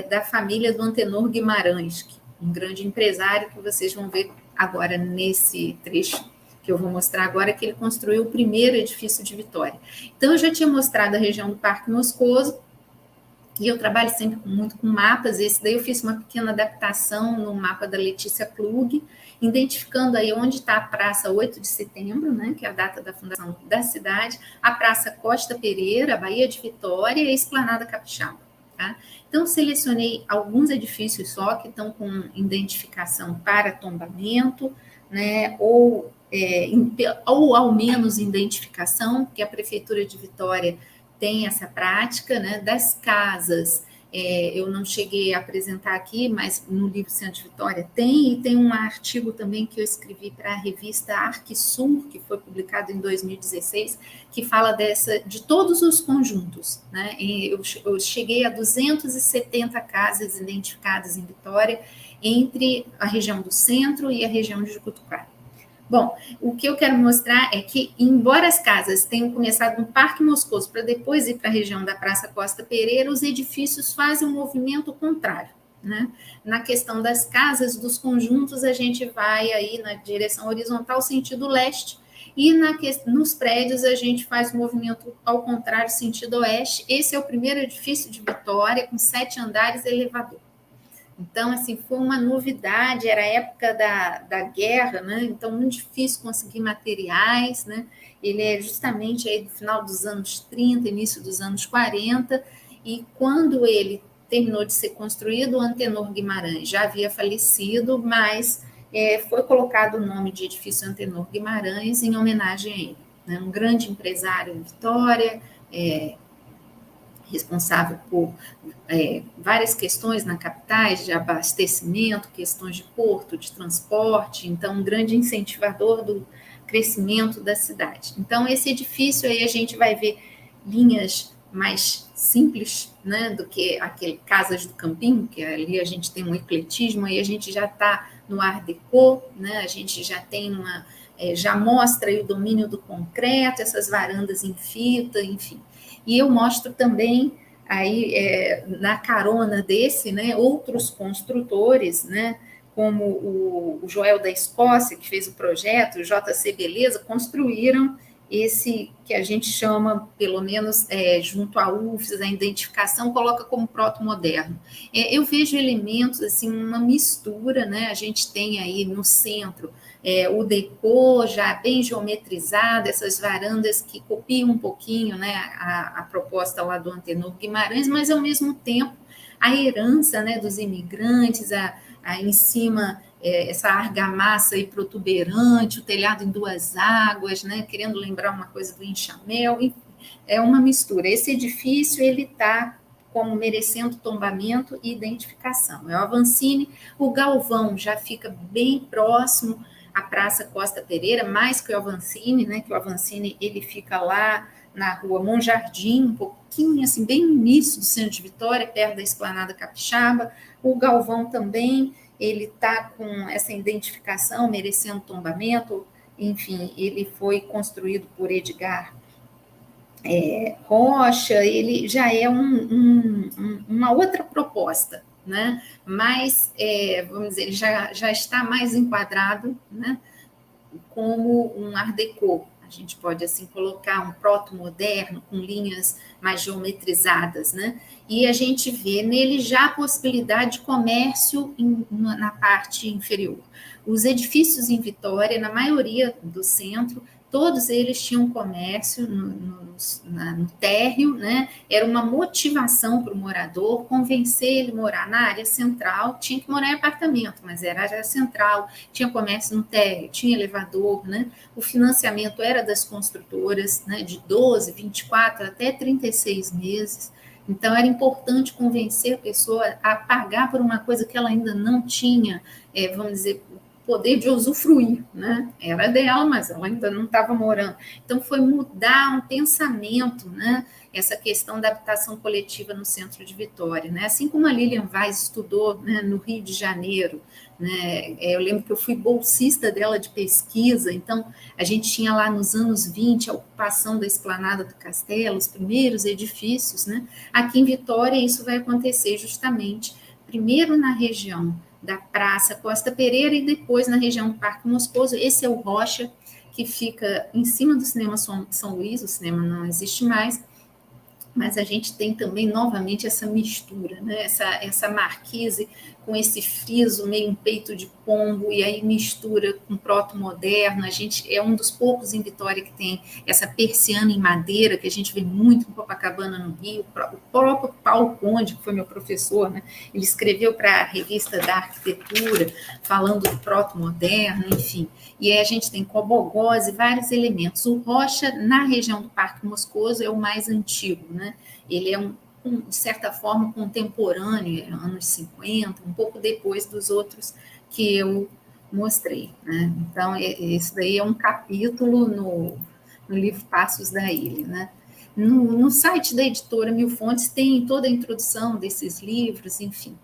da família do Antenor Guimarães, um grande empresário que vocês vão ver agora nesse trecho que eu vou mostrar agora, que ele construiu o primeiro edifício de Vitória. Então, eu já tinha mostrado a região do Parque Moscoso, e eu trabalho sempre muito com mapas. Esse daí eu fiz uma pequena adaptação no mapa da Letícia Klug, identificando aí onde está a Praça 8 de Setembro, né, que é a data da fundação da cidade, a Praça Costa Pereira, a Baía de Vitória e a Esplanada Capixaba. Tá? Então, selecionei alguns edifícios só que estão com identificação para tombamento, né, ou ao menos identificação, porque a Prefeitura de Vitória tem essa prática, né, das casas. Eu não cheguei a apresentar aqui, mas no livro Centro de Vitória tem, e tem um artigo também que eu escrevi para a revista Arquisur, que foi publicado em 2016, que fala de todos os conjuntos, né? Eu cheguei a 270 casas identificadas em Vitória, entre a região do centro e a região de Jucutuquara. Bom, o que eu quero mostrar é que, embora as casas tenham começado no Parque Moscoso para depois ir para a região da Praça Costa Pereira, os edifícios fazem um movimento contrário, né? Na questão das casas, dos conjuntos, a gente vai aí na direção horizontal, sentido leste, e nos prédios a gente faz o movimento ao contrário, sentido oeste. Esse é o primeiro edifício de Vitória, com 7 andares e elevador. Então, assim, foi uma novidade, era a época da guerra, né? Então, muito difícil conseguir materiais, né? Ele é justamente aí do final dos anos 30, início dos anos 40, e quando ele terminou de ser construído, o Antenor Guimarães já havia falecido, mas foi colocado o nome de edifício Antenor Guimarães em homenagem a ele, né? Um grande empresário em Vitória, responsável por várias questões na capitais, de abastecimento, questões de porto, de transporte, então um grande incentivador do crescimento da cidade. Então, esse edifício aí a gente vai ver linhas mais simples, né, do que aquele Casas do Campinho, que ali a gente tem um ecletismo, aí a gente já está no Art Deco, né, a gente já tem já mostra aí o domínio do concreto, essas varandas em fita, enfim. E eu mostro também aí na carona desse, né, outros construtores, né, como o Joel da Escócia, que fez o projeto, o JC Beleza, construíram esse que a gente chama, pelo menos junto à UFES, a identificação, coloca como proto-moderno. Eu vejo elementos, assim, uma mistura, né? A gente tem aí no centro o decor já bem geometrizado, essas varandas que copiam um pouquinho, né, a proposta lá do Antenor Guimarães, mas ao mesmo tempo a herança, né, dos imigrantes, em cima essa argamassa aí protuberante, o telhado em duas águas, né, querendo lembrar uma coisa do enxamel, enfim, é uma mistura. Esse edifício, ele está como merecendo tombamento e identificação. É o Avancini, o Galvão já fica bem próximo à Praça Costa Pereira, mais que o Avancini, né, que o Avancini ele fica lá na rua Monjardim, um pouquinho, assim, bem no início do centro de Vitória, perto da Esplanada Capixaba. O Galvão também, ele está com essa identificação, merecendo tombamento, enfim, ele foi construído por Edgar Rocha, ele já é uma outra proposta, né? Mas, vamos dizer, ele já está mais enquadrado, né, como um art déco. A gente pode assim colocar um proto-moderno com linhas mais geometrizadas, né? E a gente vê nele já a possibilidade de comércio na parte inferior. Os edifícios em Vitória, na maioria do centro, todos eles tinham comércio no térreo, né? Era uma motivação para o morador, convencer ele a morar na área central, tinha que morar em apartamento, mas era a área central, tinha comércio no térreo, tinha elevador, né? O financiamento era das construtoras, né? De 12, 24 até 36 meses. Então, era importante convencer a pessoa a pagar por uma coisa que ela ainda não tinha, vamos dizer, poder de usufruir, né? Era dela, mas ela ainda não estava morando. Então, foi mudar um pensamento, né? Essa questão da habitação coletiva no centro de Vitória, né? Assim como a Lilian Vaz estudou, né, no Rio de Janeiro, né? Eu lembro que eu fui bolsista dela de pesquisa, então a gente tinha lá nos anos 20 a ocupação da Esplanada do Castelo, os primeiros edifícios, né? Aqui em Vitória isso vai acontecer justamente primeiro na região da Praça Costa Pereira e depois na região do Parque Moscoso. Esse é o Rocha, que fica em cima do Cinema São Luís, o cinema não existe mais, mas a gente tem também novamente essa mistura, né? Essa marquise com esse friso meio um peito de pombo, e aí mistura com proto-moderno. A gente é um dos poucos em Vitória que tem essa persiana em madeira, que a gente vê muito em Copacabana, no Rio. O próprio Paulo Conde, que foi meu professor, né? Ele escreveu para a Revista da Arquitetura, falando do proto-moderno, enfim. E aí a gente tem cobogós e vários elementos. O Rocha, na região do Parque Moscoso, é o mais antigo, né? Ele é de certa forma, contemporâneo, anos 50, um pouco depois dos outros que eu mostrei, né? Então, esse daí é um capítulo no livro Passos da Ilha, né? No site da editora Mil Fontes tem toda a introdução desses livros, enfim.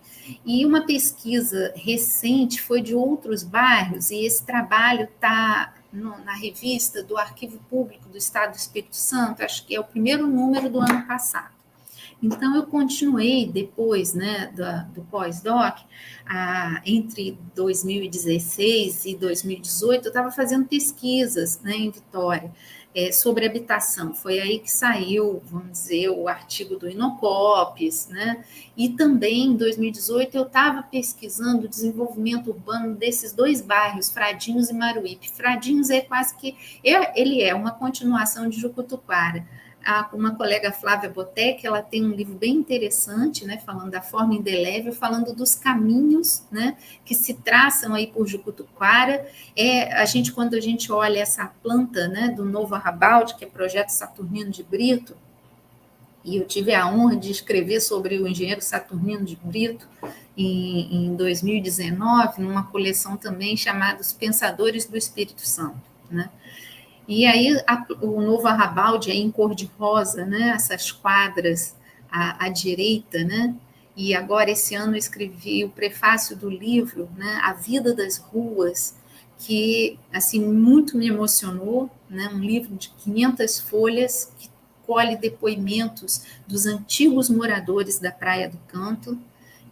E uma pesquisa recente foi de outros bairros, e esse trabalho está na revista do Arquivo Público do Estado do Espírito Santo, acho que é o primeiro número do ano passado. Então, eu continuei depois, né, do pós-doc, entre 2016 e 2018, eu estava fazendo pesquisas, né, em Vitória, sobre habitação. Foi aí que saiu, vamos dizer, o artigo do Inocopes, né? E também, em 2018, eu estava pesquisando o desenvolvimento urbano desses dois bairros, Fradinhos e Maruípe. Fradinhos é quase que... ele é uma continuação de Jucutuquara. Uma colega, Flávia Botec, ela tem um livro bem interessante, né, falando da forma indelével, falando dos caminhos, né, que se traçam aí por Jucutuquara. Quando a gente olha essa planta, né, do Novo Arrabalde, que é Projeto Saturnino de Brito, e eu tive a honra de escrever sobre o engenheiro Saturnino de Brito em 2019, numa coleção também chamada Os Pensadores do Espírito Santo, né? E aí o Novo Arrabalde é em cor de rosa, né? Essas quadras à direita, né? E agora esse ano eu escrevi o prefácio do livro, né? A Vida das Ruas, que, assim, muito me emocionou, né? Um livro de 500 folhas que colhe depoimentos dos antigos moradores da Praia do Canto.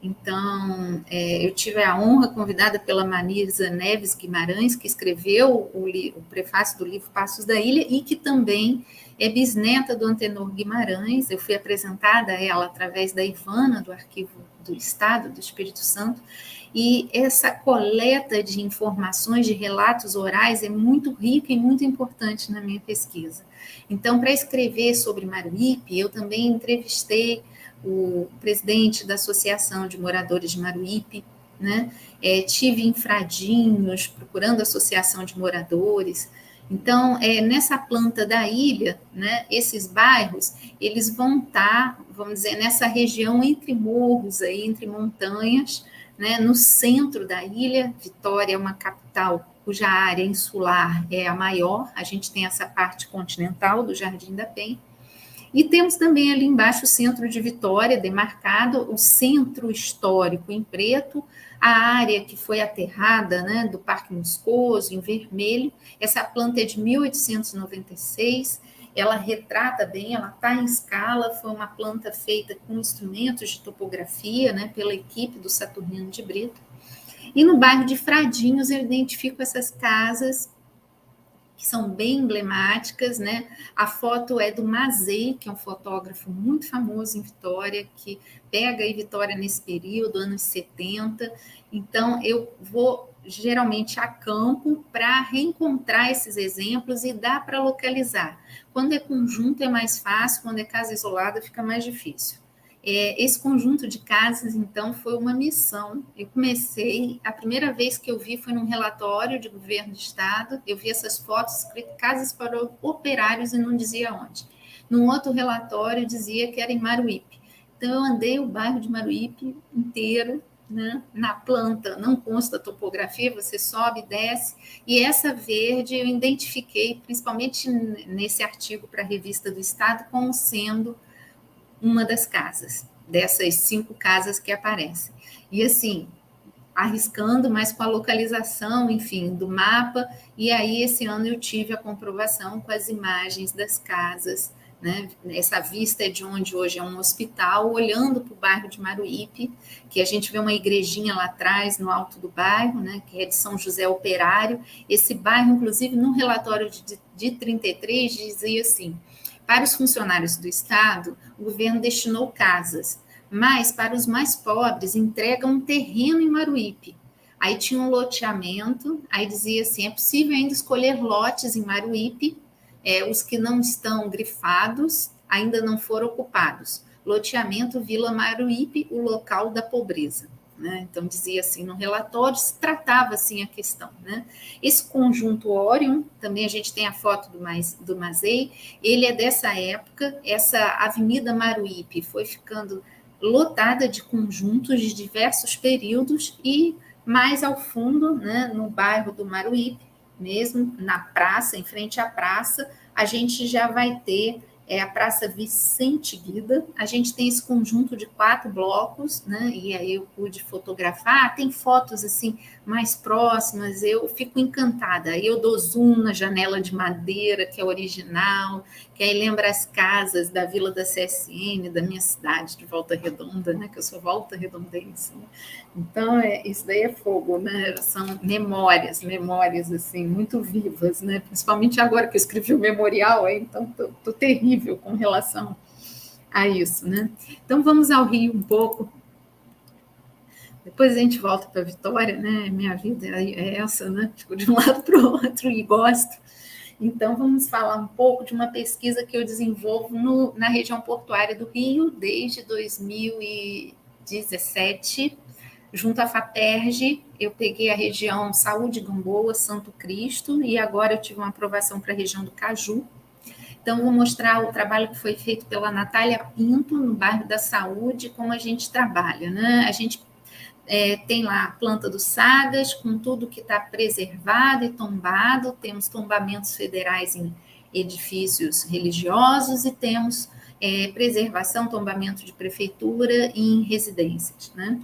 Então, eu tive a honra, convidada pela Marisa Neves Guimarães, que escreveu o prefácio do livro Passos da Ilha e que também é bisneta do Antenor Guimarães. Eu fui apresentada a ela através da Ivana, do Arquivo do Estado do Espírito Santo, e essa coleta de informações, de relatos orais, é muito rica e muito importante na minha pesquisa. Então, para escrever sobre Maruípe, eu também entrevistei o presidente da Associação de Moradores de Maruípe, né? Tive em Fradinhos, procurando a Associação de Moradores. Então, nessa planta da ilha, né, esses bairros, eles vão estar, vamos dizer, nessa região entre morros, aí, entre montanhas, né, no centro da ilha. Vitória é uma capital cuja área insular é a maior, a gente tem essa parte continental do Jardim da Penha, e temos também ali embaixo o centro de Vitória, demarcado, o centro histórico em preto, a área que foi aterrada, né, do Parque Moscoso, em vermelho. Essa planta é de 1896, ela retrata bem, ela está em escala, foi uma planta feita com instrumentos de topografia, né, pela equipe do Saturnino de Brito. E no bairro de Fradinhos eu identifico essas casas que são bem emblemáticas, né? A foto é do Mazei, que é um fotógrafo muito famoso em Vitória, que pega aí Vitória nesse período, anos 70. Então, eu vou geralmente a campo para reencontrar esses exemplos e dá para localizar. Quando é conjunto é mais fácil, quando é casa isolada fica mais difícil. Esse conjunto de casas, então, foi uma missão. Eu comecei, a primeira vez que eu vi foi num relatório de governo do estado, eu vi essas fotos escritas casas para operários e não dizia onde. Num outro relatório dizia que era em Maruípe. Então, eu andei o bairro de Maruípe inteiro, né? Na planta não consta topografia, você sobe e desce, e essa verde eu identifiquei, principalmente nesse artigo para a Revista do Estado, como sendo uma das casas, dessas 5 casas que aparecem. E assim, arriscando, mas com a localização, enfim, do mapa, e aí esse ano eu tive a comprovação com as imagens das casas, né? Essa vista é de onde hoje é um hospital, olhando para o bairro de Maruípe, que a gente vê uma igrejinha lá atrás, no alto do bairro, né? Que é de São José Operário. Esse bairro, inclusive, no relatório de 33, dizia assim: para os funcionários do Estado, o governo destinou casas, mas para os mais pobres entregam um terreno em Maruípe. Aí tinha um loteamento, aí dizia assim, é possível ainda escolher lotes em Maruípe, os que não estão grifados ainda não foram ocupados. Loteamento Vila Maruípe, o local da pobreza. Né? Então, dizia assim, no relatório, se tratava assim a questão. Né? Esse conjunto Orion, também a gente tem a foto do Mazei, ele é dessa época, essa Avenida Maruípe foi ficando lotada de conjuntos de diversos períodos e mais ao fundo, né, no bairro do Maruípe, mesmo na praça, em frente à praça, a gente já vai ter a Praça Vicente Guida. A gente tem esse conjunto de 4 blocos, né? E aí eu pude fotografar. Tem fotos assim mais próximas, eu fico encantada. Aí eu dou zoom na janela de madeira, que é original, que aí lembra as casas da Vila da CSN, da minha cidade de Volta Redonda, né? Que eu sou volta redondense. Né? Então, isso daí é fogo, né? São memórias assim, muito vivas, né? Principalmente agora que eu escrevi o memorial, então tô terrível com relação a isso, né? Então, vamos ao Rio um pouco. Depois a gente volta para Vitória, né? Minha vida é essa, né? Fico de um lado para o outro e gosto. Então, vamos falar um pouco de uma pesquisa que eu desenvolvo na região portuária do Rio desde 2017, junto à FAPERJ. Eu peguei a região Saúde, Gamboa, Santo Cristo, e agora eu tive uma aprovação para a região do Caju. Então, vou mostrar o trabalho que foi feito pela Natália Pinto, no bairro da Saúde, como a gente trabalha, né? A gente tem lá a planta do Sagas, com tudo que está preservado e tombado, temos tombamentos federais em edifícios religiosos e temos preservação, tombamento de prefeitura em residências, né?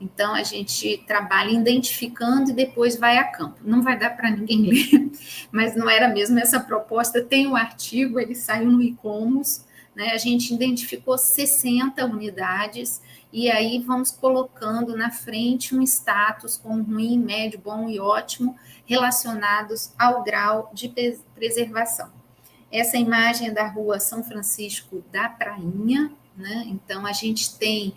Então, a gente trabalha identificando e depois vai a campo. Não vai dar para ninguém ler, mas não era mesmo essa proposta. Tem o artigo, ele saiu no ICOMOS, né? A gente identificou 60 unidades e aí vamos colocando na frente um status como ruim, médio, bom e ótimo, relacionados ao grau de preservação. Essa imagem é da rua São Francisco da Prainha, né? Então, a gente tem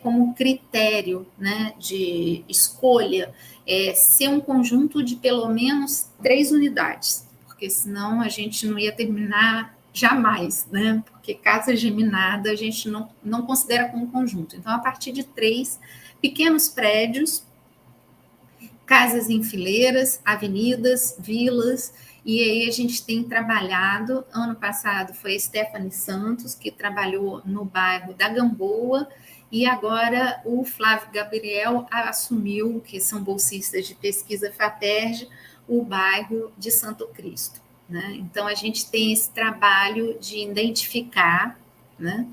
como critério, né, de escolha ser um conjunto de pelo menos 3 unidades, porque senão a gente não ia terminar jamais, né? Porque casa geminada a gente não considera como conjunto. Então, a partir de 3 pequenos prédios, casas em fileiras, avenidas, vilas, e aí a gente tem trabalhado, ano passado foi a Stephanie Santos, que trabalhou no bairro da Gamboa, e agora o Flávio Gabriel assumiu, que são bolsistas de pesquisa FAPERJ, o bairro de Santo Cristo, né? Então, a gente tem esse trabalho de identificar, né,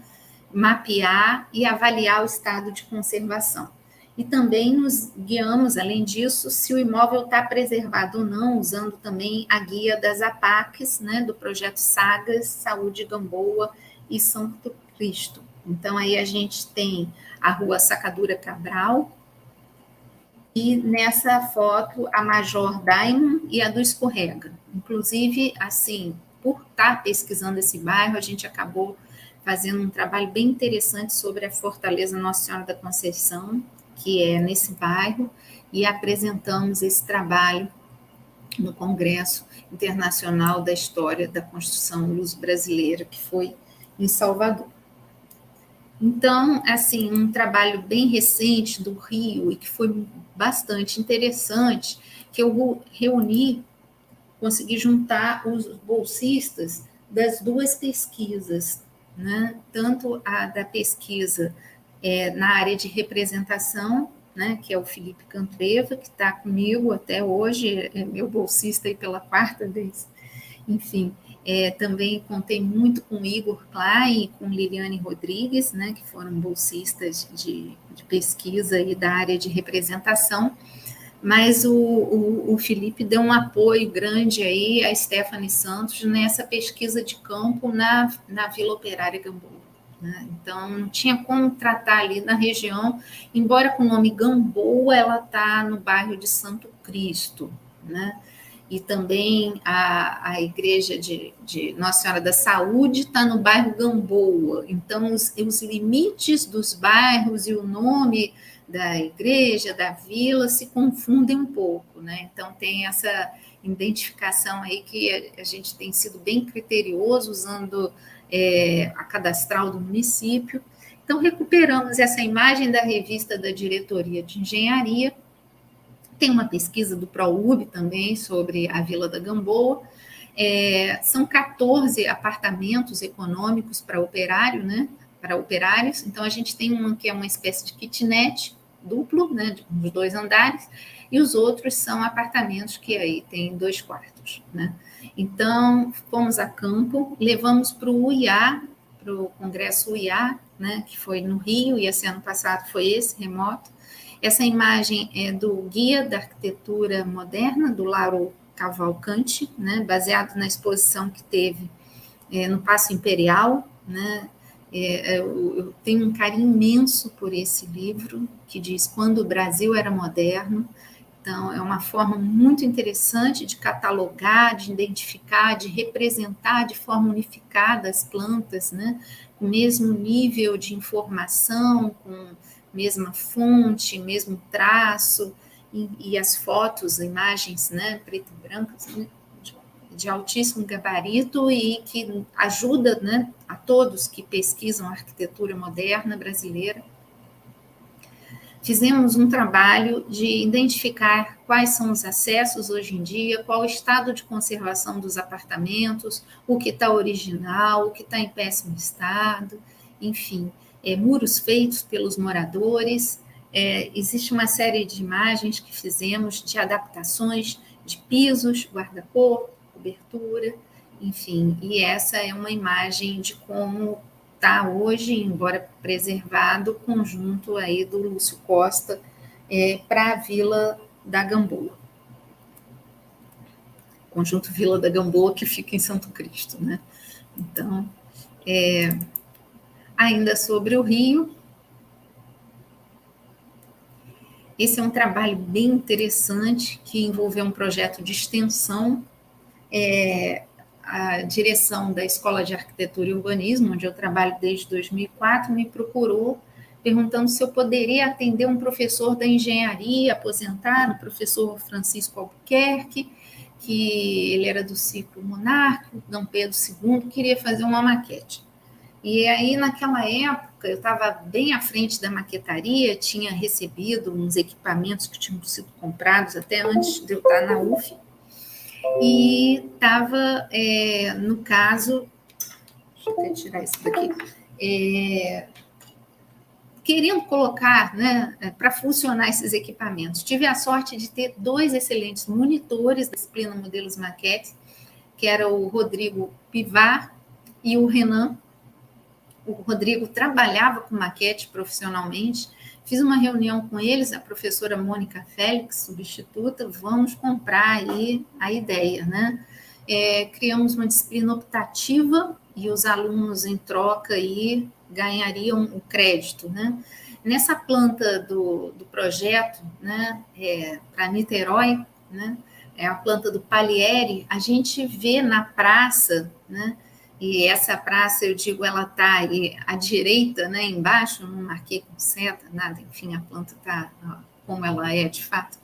mapear e avaliar o estado de conservação. E também nos guiamos, além disso, se o imóvel está preservado ou não, usando também a guia das APACs, né, do projeto Sagas, Saúde Gamboa e Santo Cristo. Então, aí a gente tem a rua Sacadura Cabral, e nessa foto a Major Daimon e a do Escorrega. Inclusive, assim, por estar pesquisando esse bairro, a gente acabou fazendo um trabalho bem interessante sobre a Fortaleza Nossa Senhora da Conceição, que é nesse bairro, e apresentamos esse trabalho no Congresso Internacional da História da Construção Luso-Brasileira, que foi em Salvador. Então, assim, um trabalho bem recente do Rio e que foi bastante interessante, que eu reuni, consegui juntar os bolsistas das 2 pesquisas, né? Tanto a da pesquisa na área de representação, né, que é o Felipe Cantreva, que está comigo até hoje, é meu bolsista aí pela 4ª vez, enfim. Também contei muito com Igor Klein e com Liliane Rodrigues, né, que foram bolsistas de pesquisa e da área de representação, mas o Felipe deu um apoio grande aí a Stephanie Santos nessa pesquisa de campo na Vila Operária Gamboa, né? Então, não tinha como tratar ali na região, embora com o nome Gamboa, ela está no bairro de Santo Cristo, né? E também a igreja de Nossa Senhora da Saúde está no bairro Gamboa. Então, os limites dos bairros e o nome da igreja, da vila, se confundem um pouco, né? Então, tem essa identificação aí que a gente tem sido bem criterioso, usando a cadastral do município. Então, recuperamos essa imagem da revista da Diretoria de Engenharia. Tem uma pesquisa do ProURB também sobre a Vila da Gamboa. São 14 apartamentos econômicos para operário, né? Para operários. Então, a gente tem uma que é uma espécie de kitnet duplo, né? De 2 andares, e os outros são apartamentos que aí tem 2 quartos, né? Então, fomos a campo, levamos para o UIA, para o Congresso UIA, né? Que foi no Rio, e esse ano passado foi esse, remoto. Essa imagem é do Guia da Arquitetura Moderna, do Lauro Cavalcante, né, baseado na exposição que teve no Paço Imperial, né. Eu tenho um carinho imenso por esse livro, que diz Quando o Brasil era Moderno. Então, é uma forma muito interessante de catalogar, de identificar, de representar de forma unificada as plantas, né, com o mesmo nível de informação, com mesma fonte, mesmo traço, e as fotos, imagens, né, preto e brancas, né, de altíssimo gabarito e que ajuda, né, a todos que pesquisam a arquitetura moderna brasileira. Fizemos um trabalho de identificar quais são os acessos hoje em dia, qual o estado de conservação dos apartamentos, o que está original, o que está em péssimo estado, enfim, muros feitos pelos moradores. Existe uma série de imagens que fizemos de adaptações de pisos, guarda-corpo, cobertura, enfim, e essa é uma imagem de como está hoje, embora preservado, o conjunto aí do Lúcio Costa para a Vila da Gamboa. Conjunto Vila da Gamboa, que fica em Santo Cristo, né? Então, ainda sobre o Rio, esse é um trabalho bem interessante que envolveu um projeto de extensão. A direção da Escola de Arquitetura e Urbanismo, onde eu trabalho desde 2004, me procurou perguntando se eu poderia atender um professor da engenharia aposentado, o professor Francisco Albuquerque, que ele era do ciclo monárquico, Dom Pedro II, queria fazer uma maquete. E aí, naquela época, eu estava bem à frente da maquetaria, tinha recebido uns equipamentos que tinham sido comprados até antes de eu estar na UF, e estava, no caso, deixa eu até tirar isso daqui, querendo colocar, né, para funcionar esses equipamentos. Tive a sorte de ter 2 excelentes monitores da disciplina Modelos Maquetes, que era o Rodrigo Pivar e o Renan. O Rodrigo trabalhava com maquete profissionalmente. Fiz uma reunião com eles, a professora Mônica Félix, substituta, vamos comprar aí a ideia, né? Criamos uma disciplina optativa e os alunos, em troca, aí, ganhariam o crédito, né? Nessa planta do projeto, né, para Niterói, né, é a planta do Palieri, a gente vê na praça, né, e essa praça, eu digo, ela está aí à direita, né, embaixo, não marquei com seta, nada, enfim, a planta está como ela é de fato,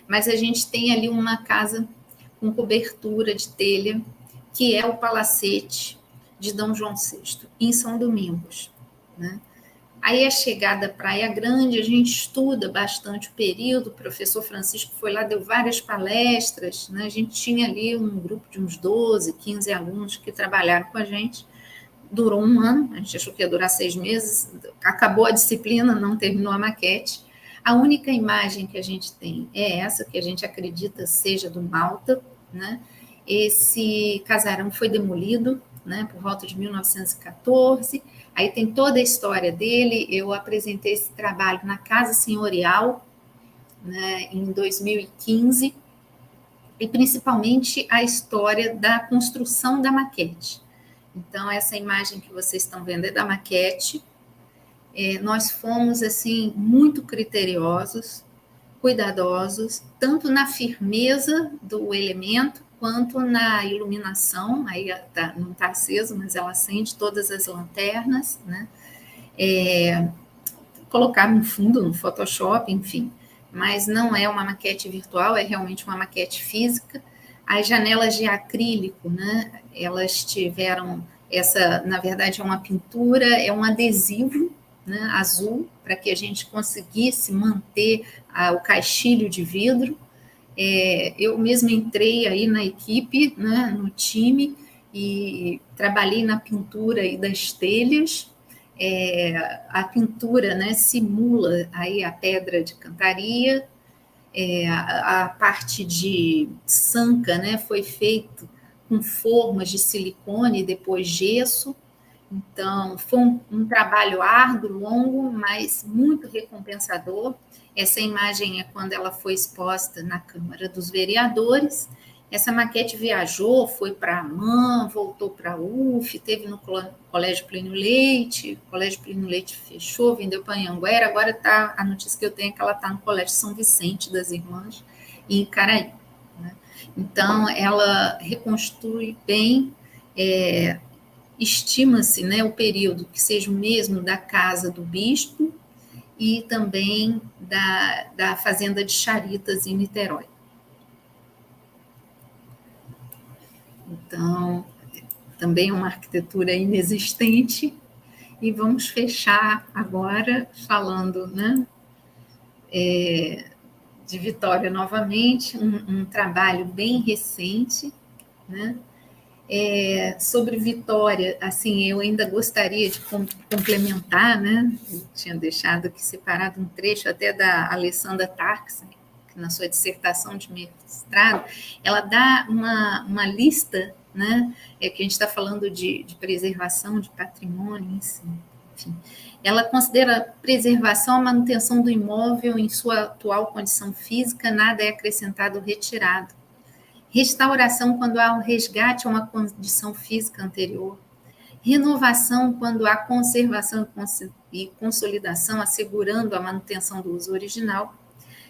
mas a gente tem ali uma casa com cobertura de telha, que é o palacete de Dom João VI, em São Domingos, né? Aí a chegada à Praia Grande, a gente estuda bastante o período, o professor Francisco foi lá, deu várias palestras, né? A gente tinha ali um grupo de uns 12, 15 alunos que trabalharam com a gente, durou um ano, a gente achou que ia durar 6 meses, acabou a disciplina, não terminou a maquete. A única imagem que a gente tem é essa, que a gente acredita seja do Malta, né? Esse casarão foi demolido, né, por volta de 1914, aí tem toda a história dele. Eu apresentei esse trabalho na Casa Senhorial, né, em 2015, e principalmente a história da construção da maquete. Então, essa imagem que vocês estão vendo é da maquete. Nós fomos, assim, muito criteriosos, cuidadosos, tanto na firmeza do elemento, quanto na iluminação. Aí não está aceso, mas ela acende todas as lanternas, né? Colocar no fundo, no Photoshop, enfim. Mas não é uma maquete virtual, é realmente uma maquete física. As janelas de acrílico, né? Elas tiveram essa, na verdade, é uma pintura, é um adesivo, né, azul, para que a gente conseguisse manter o caixilho de vidro. Eu mesma entrei aí na equipe, né, no time, e trabalhei na pintura aí das telhas. A pintura, né, simula aí a pedra de cantaria. A parte de sanca, né, foi feito com formas de silicone e depois gesso. Então, foi um trabalho árduo, longo, mas muito recompensador. Essa imagem é quando ela foi exposta na Câmara dos Vereadores. Essa maquete viajou, foi para a AMAN, voltou para a UF, teve no Colégio Plínio Leite, o Colégio Plínio Leite fechou, vendeu para Anhanguera, agora tá, a notícia que eu tenho é que ela está no Colégio São Vicente das Irmãs, em Icaraí, né? Então, ela reconstrui bem, estima-se, né, o período que seja o mesmo da casa do bispo e também da fazenda de Charitas, em Niterói. Então, também é uma arquitetura inexistente. E vamos fechar agora falando, né, de Vitória novamente, um trabalho bem recente, né? Sobre Vitória, assim, eu ainda gostaria de complementar, né? Eu tinha deixado aqui separado um trecho até da Alessandra Tarksi, que na sua dissertação de mestrado, ela dá uma lista, né? É que a gente está falando de preservação de patrimônio, enfim. Ela considera preservação a manutenção do imóvel em sua atual condição física, nada é acrescentado ou retirado. Restauração, quando há um resgate a uma condição física anterior. Renovação, quando há conservação e consolidação, assegurando a manutenção do uso original.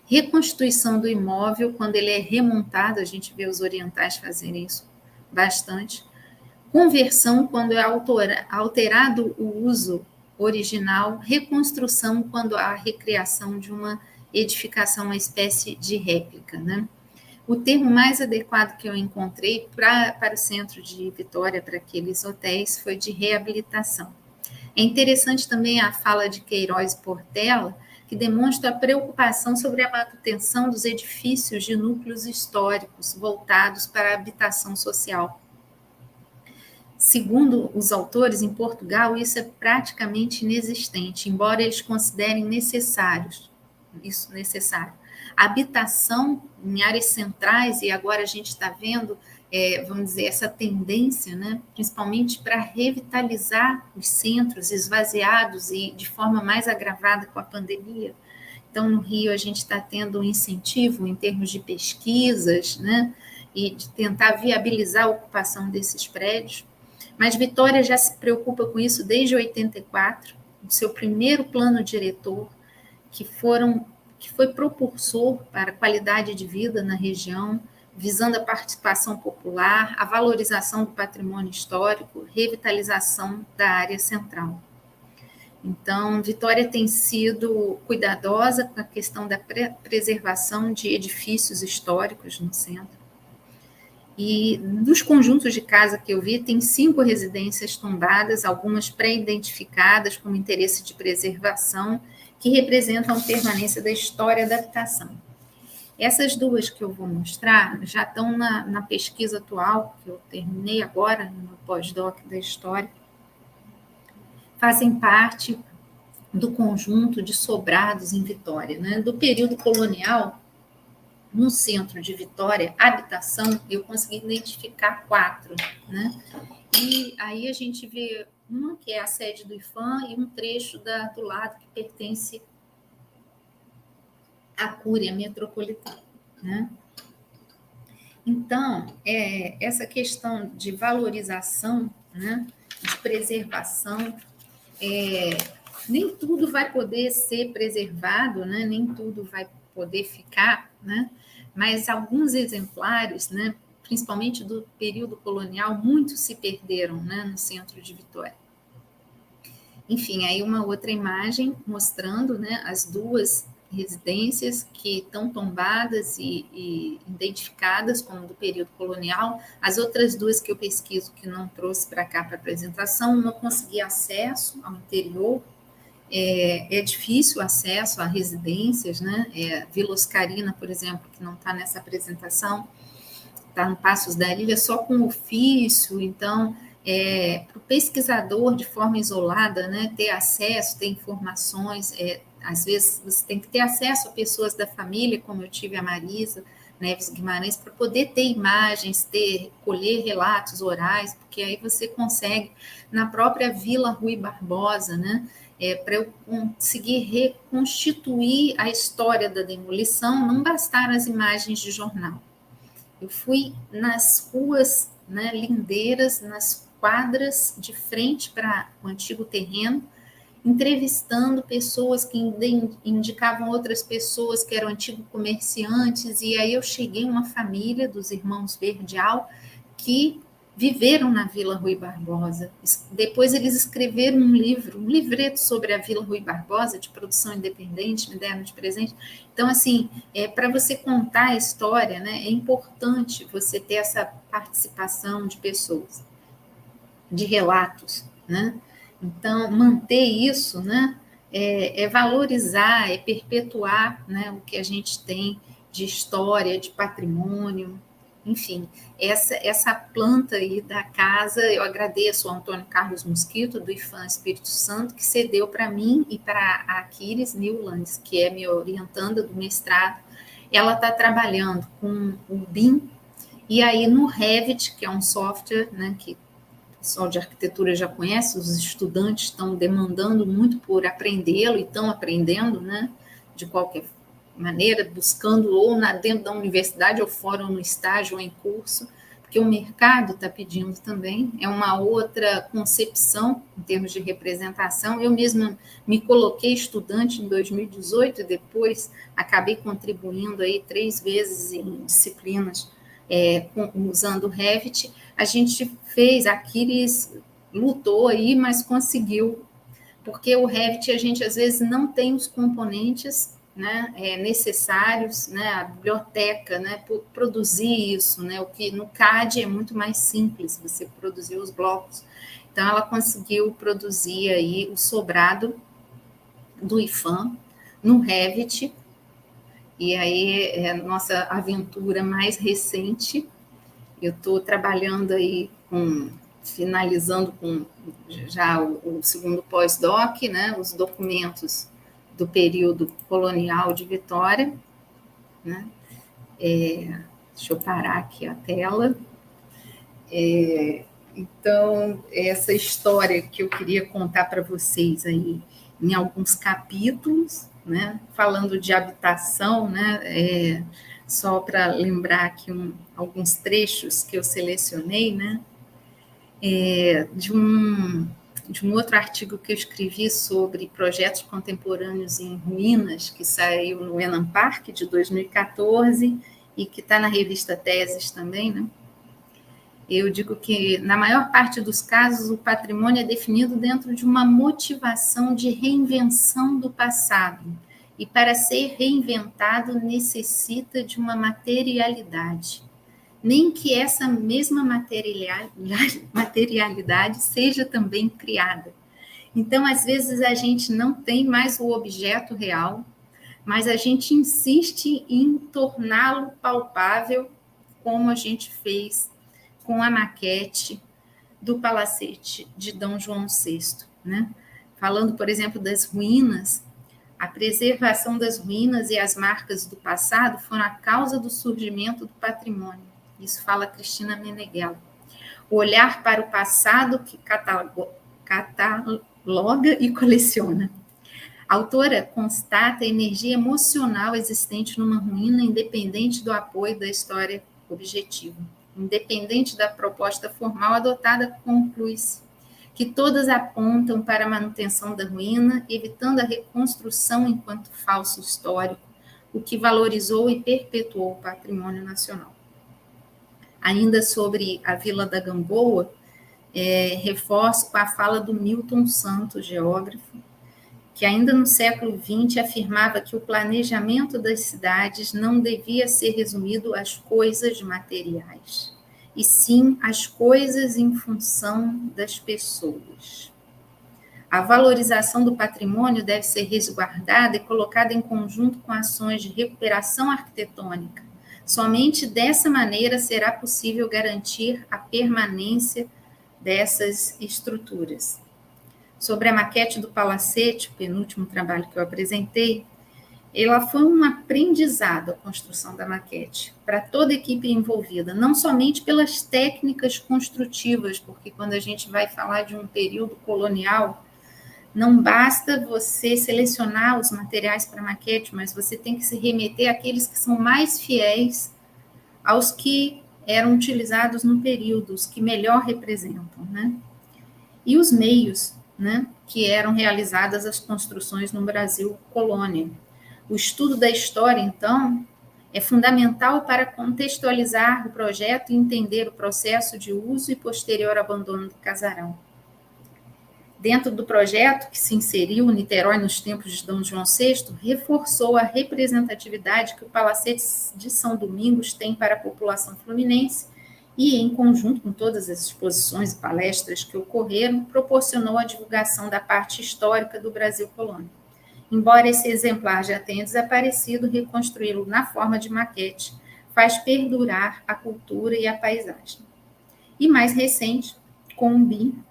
Reconstituição do imóvel, quando ele é remontado, a gente vê os orientais fazerem isso bastante. Conversão, quando é alterado o uso original. Reconstrução, quando há recriação de uma edificação, uma espécie de réplica, né? O termo mais adequado que eu encontrei para o centro de Vitória, para aqueles hotéis, foi de reabilitação. É interessante também a fala de Queiroz e Portela, que demonstra a preocupação sobre a manutenção dos edifícios de núcleos históricos voltados para a habitação social. Segundo os autores, em Portugal, isso é praticamente inexistente, embora eles considerem necessário. A habitação em áreas centrais, e agora a gente está vendo, vamos dizer, essa tendência, né, principalmente para revitalizar os centros esvaziados e de forma mais agravada com a pandemia. Então, no Rio, a gente está tendo um incentivo em termos de pesquisas, né, e de tentar viabilizar a ocupação desses prédios. Mas Vitória já se preocupa com isso desde 84, o seu primeiro plano diretor, que foi propulsor para a qualidade de vida na região, visando a participação popular, a valorização do patrimônio histórico, revitalização da área central. Então, Vitória tem sido cuidadosa com a questão da preservação de edifícios históricos no centro. E dos conjuntos de casa que eu vi, tem 5 residências tombadas, algumas pré-identificadas como interesse de preservação, que representam a permanência da história da habitação. Essas 2 que eu vou mostrar já estão na pesquisa atual, que eu terminei agora, no pós-doc da história, fazem parte do conjunto de sobrados em Vitória, né? Do período colonial. No centro de Vitória, habitação, eu consegui identificar 4, né? E aí a gente vê uma que é a sede do IPHAN e um trecho do lado que pertence à Cúria Metropolitana, né? Então, essa questão de valorização, né, de preservação, nem tudo vai poder ser preservado, né, nem tudo vai poder ficar, né? Mas alguns exemplares, né, principalmente do período colonial, muitos se perderam, né, no centro de Vitória. Enfim, aí uma outra imagem mostrando, né, as 2 residências que estão tombadas e identificadas como do período colonial. As outras 2 que eu pesquiso, que não trouxe para cá para apresentação, não consegui acesso ao interior. É difícil o acesso a residências, né? Vila Oscarina, por exemplo, que não está nessa apresentação, está no Passos da Ilha só com ofício. Então, para o pesquisador, de forma isolada, né, ter acesso, ter informações, às vezes você tem que ter acesso a pessoas da família, como eu tive a Marisa Neves Guimarães, para poder ter imagens, colher relatos orais, porque aí você consegue, na própria Vila Rui Barbosa, né, para eu conseguir reconstituir a história da demolição, não bastaram as imagens de jornal. Eu fui nas ruas, né, lindeiras, nas quadras de frente para o antigo terreno, entrevistando pessoas que indicavam outras pessoas que eram antigos comerciantes, e aí eu cheguei a uma família dos irmãos Verdial que viveram na Vila Rui Barbosa. Depois eles escreveram um livreto sobre a Vila Rui Barbosa, de produção independente, me deram de presente. Então, assim, para você contar a história, né, é importante você ter essa participação de pessoas, de relatos, né? Então, manter isso, né, valorizar, é perpetuar, né, o que a gente tem de história, de patrimônio. Enfim, essa planta aí da casa, eu agradeço ao Antônio Carlos Mosquito, do IPHAN Espírito Santo, que cedeu para mim e para a Aquiles Newlands, que é minha orientanda do mestrado. Ela está trabalhando com o BIM E aí no Revit, que é um software, né, que o pessoal de arquitetura já conhece, os estudantes estão demandando muito por aprendê-lo e estão aprendendo, né, de qualquer maneira, buscando ou dentro da universidade ou fora, ou no estágio ou em curso, porque o mercado está pedindo também, é uma outra concepção em termos de representação. Eu mesma me coloquei estudante em 2018 e depois acabei contribuindo aí 3 vezes em disciplinas usando o Revit. A gente fez, a Aquiles lutou aí, mas conseguiu, porque o Revit a gente às vezes não tem os componentes, né, necessários, né, a biblioteca, né, produzir isso, né, o que no CAD é muito mais simples você produzir os blocos. Então ela conseguiu produzir aí o sobrado do IFAM no Revit, e aí é a nossa aventura mais recente. Eu estou trabalhando aí finalizando com já o segundo pós-doc, né, os documentos do período colonial de Vitória, né? Deixa eu parar aqui a tela. Então, essa história que eu queria contar para vocês aí, em alguns capítulos, né, falando de habitação, né, só para lembrar aqui alguns trechos que eu selecionei, né, de um outro artigo que eu escrevi sobre projetos contemporâneos em ruínas, que saiu no Enan Park, de 2014, e que está na revista Teses também, né? Eu digo que, na maior parte dos casos, o patrimônio é definido dentro de uma motivação de reinvenção do passado, e para ser reinventado necessita de uma materialidade, nem que essa mesma materialidade seja também criada. Então, às vezes, a gente não tem mais o objeto real, mas a gente insiste em torná-lo palpável, como a gente fez com a maquete do Palacete de Dom João VI, né? Falando, por exemplo, das ruínas, a preservação das ruínas e as marcas do passado foram a causa do surgimento do patrimônio. Isso fala Cristina Meneghello. O olhar para o passado que cataloga e coleciona. A autora constata a energia emocional existente numa ruína, independente do apoio da história objetiva. Independente da proposta formal adotada, conclui-se que todas apontam para a manutenção da ruína, evitando a reconstrução enquanto falso histórico, o que valorizou e perpetuou o patrimônio nacional. Ainda sobre a Vila da Gamboa, reforço com a fala do Milton Santos, geógrafo, que ainda no século XX afirmava que o planejamento das cidades não devia ser resumido às coisas materiais, e sim às coisas em função das pessoas. A valorização do patrimônio deve ser resguardada e colocada em conjunto com ações de recuperação arquitetônica. Somente dessa maneira será possível garantir a permanência dessas estruturas. Sobre a maquete do Palacete, o penúltimo trabalho que eu apresentei, ela foi um aprendizado, a construção da maquete, para toda a equipe envolvida, não somente pelas técnicas construtivas, porque quando a gente vai falar de um período colonial, não basta você selecionar os materiais para maquete, mas você tem que se remeter àqueles que são mais fiéis aos que eram utilizados no período, os que melhor representam, né? E os meios, né, que eram realizadas as construções no Brasil colônia. O estudo da história, então, é fundamental para contextualizar o projeto e entender o processo de uso e posterior abandono do casarão. Dentro do projeto, que se inseriu Niterói nos tempos de Dom João VI, reforçou a representatividade que o Palacete de São Domingos tem para a população fluminense e, em conjunto com todas as exposições e palestras que ocorreram, proporcionou a divulgação da parte histórica do Brasil colônia. Embora esse exemplar já tenha desaparecido, reconstruí-lo na forma de maquete faz perdurar a cultura e a paisagem. E mais recente, com o BIM,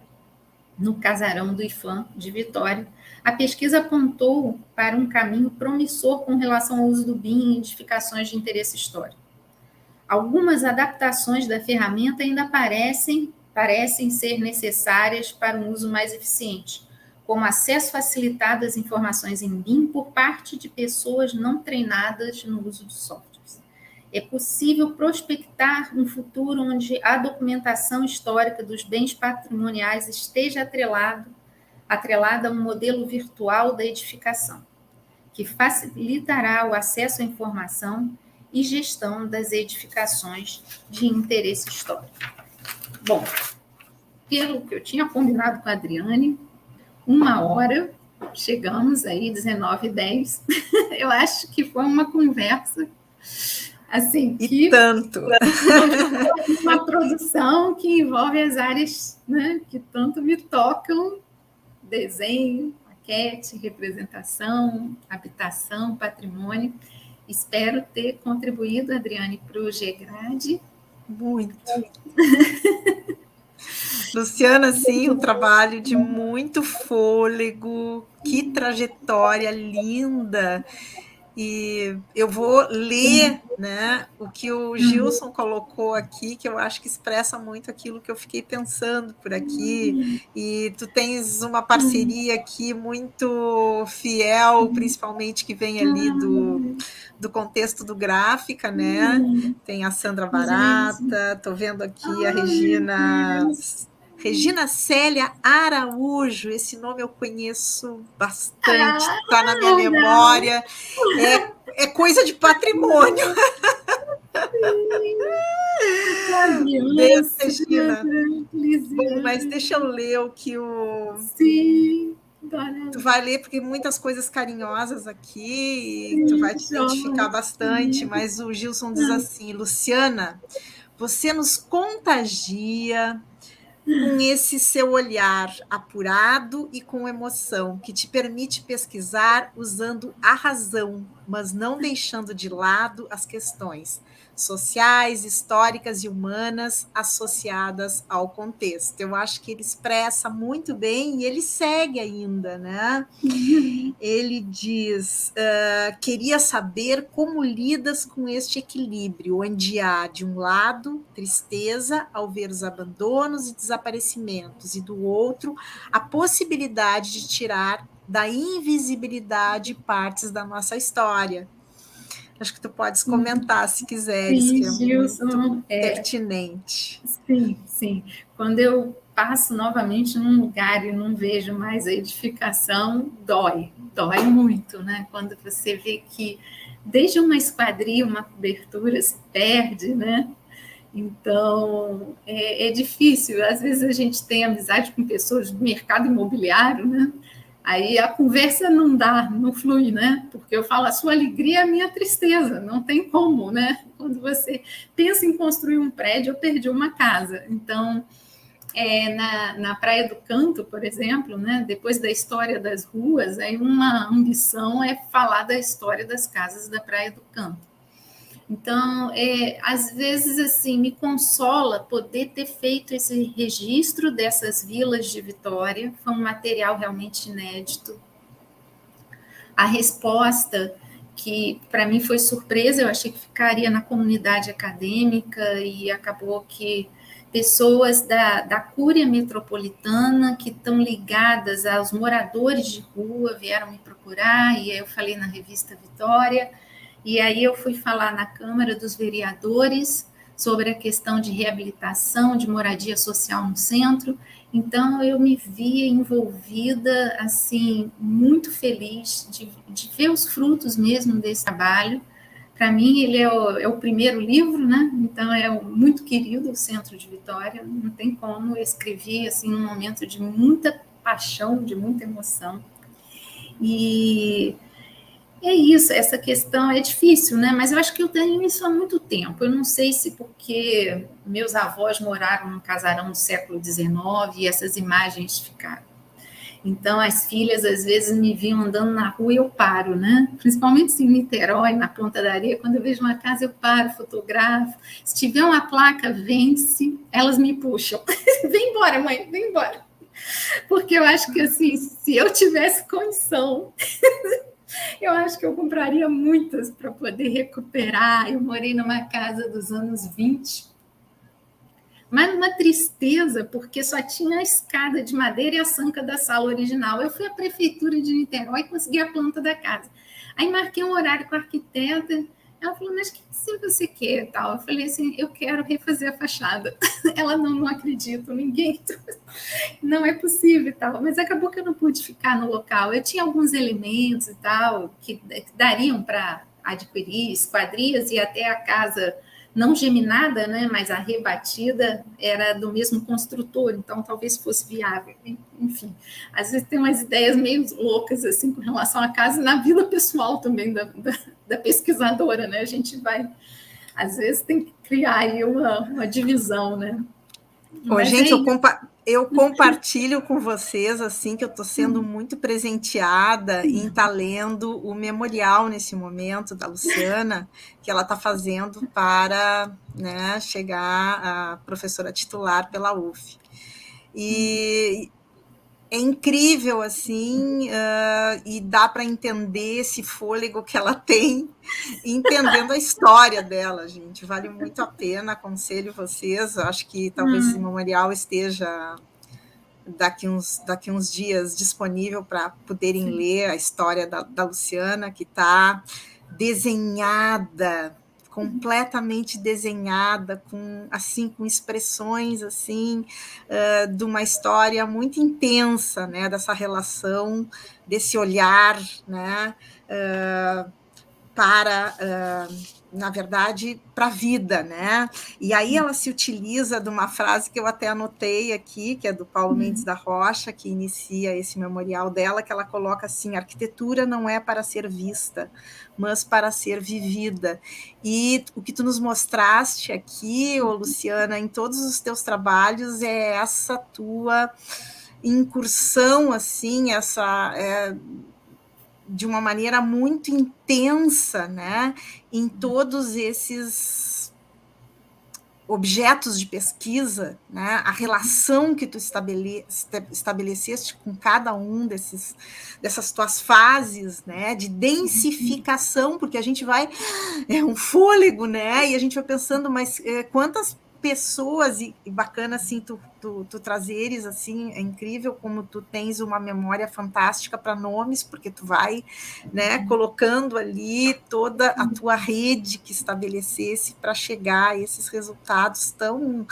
no casarão do IFAM de Vitória, a pesquisa apontou para um caminho promissor com relação ao uso do BIM em edificações de interesse histórico. Algumas adaptações da ferramenta ainda parecem ser necessárias para um uso mais eficiente, como acesso facilitado às informações em BIM por parte de pessoas não treinadas no uso de softwares. É possível prospectar um futuro onde a documentação histórica dos bens patrimoniais esteja atrelada a um modelo virtual da edificação, que facilitará o acesso à informação e gestão das edificações de interesse histórico. Bom, pelo que eu tinha combinado com a Adriane, 1h, chegamos aí, 19h10. Eu acho que foi uma conversa assim, que tanto uma produção que envolve as áreas, né, que tanto me tocam: desenho, maquete, representação, habitação, patrimônio. Espero ter contribuído, Adriane, para o GEGRADE. Muito. Luciana, sim, um trabalho de muito fôlego, que trajetória linda. E eu vou ler, né, o que o Gilson colocou aqui, que eu acho que expressa muito aquilo que eu fiquei pensando por aqui. E tu tens uma parceria aqui muito fiel, principalmente que vem ali do contexto do Gráfica, né? Tem a Sandra Barata, estou vendo aqui a Regina Célia Araújo, esse nome eu conheço bastante, está na minha memória, é coisa de patrimônio. Beijo, Regina. Bom, mas deixa eu ler o que o... Sim, tu vai ler, porque muitas coisas carinhosas aqui, e tu vai te identificar bastante, mas o Gilson diz assim: Luciana, você nos contagia com esse seu olhar apurado e com emoção, que te permite pesquisar usando a razão, mas não deixando de lado as questões sociais, históricas e humanas associadas ao contexto. Eu acho que ele expressa muito bem, e ele segue ainda, né? Ele diz, queria saber como lidas com este equilíbrio, onde há, de um lado, tristeza ao ver os abandonos e desaparecimentos, e do outro, a possibilidade de tirar da invisibilidade partes da nossa história. Acho que tu podes comentar, se quiseres, sim, que é Gilson, muito pertinente. Sim, sim. Quando eu passo novamente num lugar e não vejo mais a edificação, dói muito, né? Quando você vê que desde uma esquadria, uma cobertura se perde, né? Então, é difícil. Às vezes a gente tem amizade com pessoas do mercado imobiliário, né? Aí a conversa não flui, né? Porque eu falo, a sua alegria é a minha tristeza, não tem como, né? Quando você pensa em construir um prédio, eu perdi uma casa. Então, na Praia do Canto, por exemplo, né? Depois da história das ruas, aí uma ambição é falar da história das casas da Praia do Canto. Então, às vezes, assim, me consola poder ter feito esse registro dessas vilas de Vitória. Foi um material realmente inédito. A resposta, que para mim foi surpresa, eu achei que ficaria na comunidade acadêmica, e acabou que pessoas da Cúria Metropolitana, que estão ligadas aos moradores de rua, vieram me procurar, e aí eu falei na revista Vitória. E aí eu fui falar na Câmara dos Vereadores sobre a questão de reabilitação, de moradia social no centro. Então, eu me via envolvida, assim, muito feliz de ver os frutos mesmo desse trabalho. Para mim, ele é o primeiro livro, né? Então, é muito querido, o Centro de Vitória. Não tem como, eu escrevi, assim, num momento de muita paixão, de muita emoção. E é isso, essa questão é difícil, né? Mas eu acho que eu tenho isso há muito tempo. Eu não sei se porque meus avós moraram num casarão do século XIX e essas imagens ficaram. Então, as filhas, às vezes, me viam andando na rua e eu paro, né? Principalmente em Niterói, na Ponta da Areia, quando eu vejo uma casa, eu paro, fotografo. Se tiver uma placa, vence, elas me puxam. Vem embora, mãe, vem embora. Porque eu acho que, assim, se eu tivesse condição... Eu acho que eu compraria muitas para poder recuperar. Eu morei numa casa dos anos 20, mas uma tristeza, porque só tinha a escada de madeira e a sanca da sala original. Eu fui à prefeitura de Niterói e consegui a planta da casa. Aí marquei um horário com a arquiteta. Ela falou, mas o que você quer? Tal. Eu falei assim, eu quero refazer a fachada. Ela, não acredito, ninguém. Não é possível e tal. Mas acabou que eu não pude ficar no local. Eu tinha alguns elementos e tal que dariam para adquirir, esquadrias, e até a casa não geminada, né, mas a rebatida era do mesmo construtor, então talvez fosse viável. Enfim, às vezes tem umas ideias meio loucas assim com relação à casa e na vida pessoal também da pesquisadora, né? A gente vai, às vezes tem que criar aí uma divisão, né? Ô, gente, eu compartilho com vocês assim que eu estou sendo muito presenteada em estar lendo o memorial nesse momento da Luciana, que ela está fazendo para, né, chegar a professora titular pela UF. E é incrível, assim, e dá para entender esse fôlego que ela tem, entendendo a história dela, gente. Vale muito a pena, aconselho vocês. Eu acho que talvez esse memorial esteja daqui uns dias disponível para poderem ler a história da Luciana, que está desenhada, completamente desenhada, com expressões assim, de uma história muito intensa, né, dessa relação, desse olhar, né, para, na verdade, para a vida, né? E aí ela se utiliza de uma frase que eu até anotei aqui, que é do Paulo Mendes da Rocha, que inicia esse memorial dela, que ela coloca assim: arquitetura não é para ser vista, mas para ser vivida. E o que tu nos mostraste aqui, ô Luciana, em todos os teus trabalhos, é essa tua incursão, assim, de uma maneira muito intensa, né, em todos esses objetos de pesquisa, né, a relação que tu estabeleceste com cada um dessas tuas fases, né, de densificação, porque a gente vai, é um fôlego, né, e a gente vai pensando, mas quantas pessoas, e bacana assim tu trazeres, assim, é incrível como tu tens uma memória fantástica para nomes, porque tu vai, né, colocando ali toda a tua rede que estabelecesse para chegar a esses resultados tão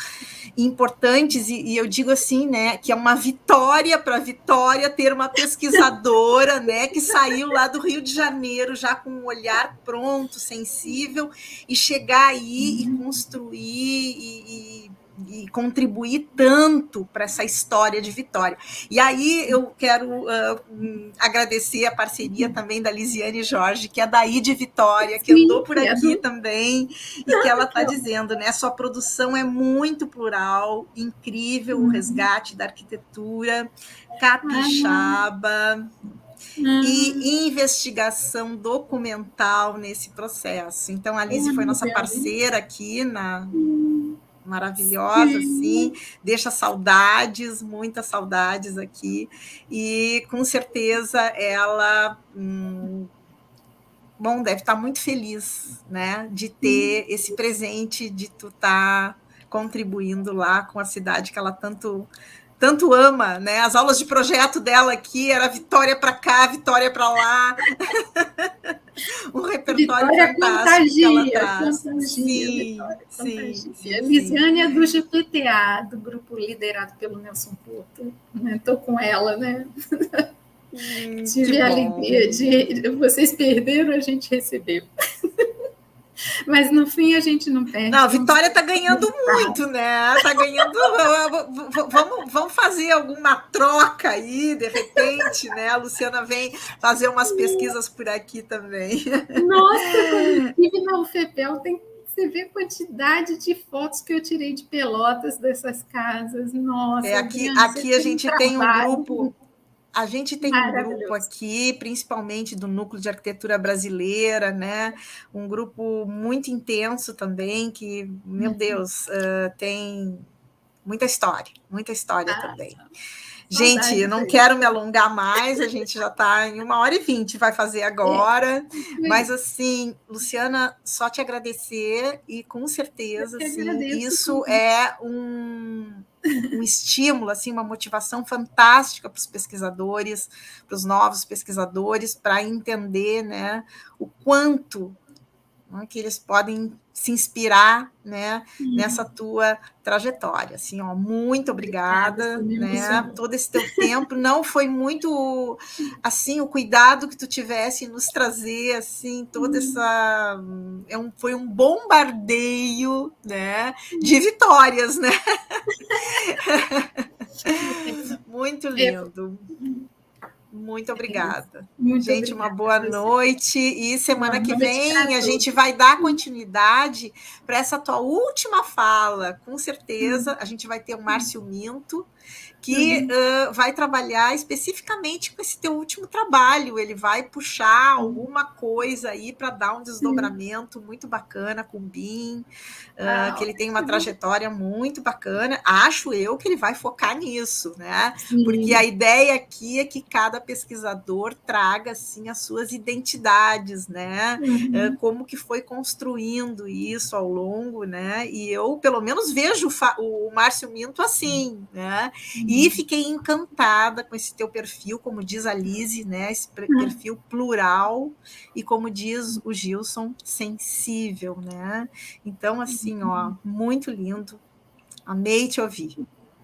importantes, e eu digo assim, né, que é uma vitória para a Vitória ter uma pesquisadora, né, que saiu lá do Rio de Janeiro já com um olhar pronto, sensível, e chegar aí e construir e contribuir tanto para essa história de Vitória. E aí eu quero agradecer a parceria também da Lisiane Jorge, que é daí de Vitória, que andou por aqui também, e que ela está dizendo, né, sua produção é muito plural, incrível o resgate da arquitetura capixaba e investigação documental nesse processo. Então, a Lise foi nossa parceira aqui maravilhosa, assim, deixa saudades, muitas saudades aqui, e com certeza ela deve estar muito feliz, né, de ter esse presente, de tu estar contribuindo lá com a cidade que ela tanto ama, né? As aulas de projeto dela aqui era Vitória para cá, Vitória para lá. Um repertório Vitória fantástico que ela traz. Sim. A Lisiane é do GPTA, do grupo liderado pelo Nelson Porto. Estou com ela, né? Tive a alegria de... Vocês perderam, a gente recebeu. Mas no fim a gente não perde. Não, a Vitória está ganhando muito, né? Está ganhando. Vamos fazer alguma troca aí, de repente, né? A Luciana vem fazer umas pesquisas por aqui também. Nossa, quando eu estive na UFPEL, você vê a quantidade de fotos que eu tirei de Pelotas dessas casas. Nossa, aqui a gente tem um grupo. A gente tem um grupo aqui, principalmente do Núcleo de Arquitetura Brasileira, né? Um grupo muito intenso também, que, meu Deus, tem muita história também. Gente, eu não quero me alongar mais, a gente já está em 1h20, vai fazer agora. Mas, assim, Luciana, só te agradecer e, com certeza, assim, isso é um estímulo, assim, uma motivação fantástica para os pesquisadores, para os novos pesquisadores, para entender, né, o quanto, né, que eles podem se inspirar, né, nessa tua trajetória. Assim, ó, muito obrigada, né? Todo esse teu tempo não foi muito assim o cuidado que tu tivesse em nos trazer assim toda essa foi um bombardeio, né, de vitórias, né? Muito lindo. Muito obrigada. Muito gente, obrigada, uma boa noite. E semana que vem a gente vai dar continuidade para essa tua última fala. Com certeza, a gente vai ter o Márcio Minto, que vai trabalhar especificamente com esse teu último trabalho. Ele vai puxar alguma coisa aí para dar um desdobramento muito bacana com o BIM, que ele tem uma trajetória muito bacana. Acho eu que ele vai focar nisso, né? Porque a ideia aqui é que cada pesquisador traga assim as suas identidades, né? Como que foi construindo isso ao longo, né? E eu, pelo menos, vejo o Márcio Minto assim, né? E fiquei encantada com esse teu perfil, como diz a Lise, né? Esse perfil plural e, como diz o Gilson, sensível, né? Então, assim, ó, muito lindo. Amei te ouvir.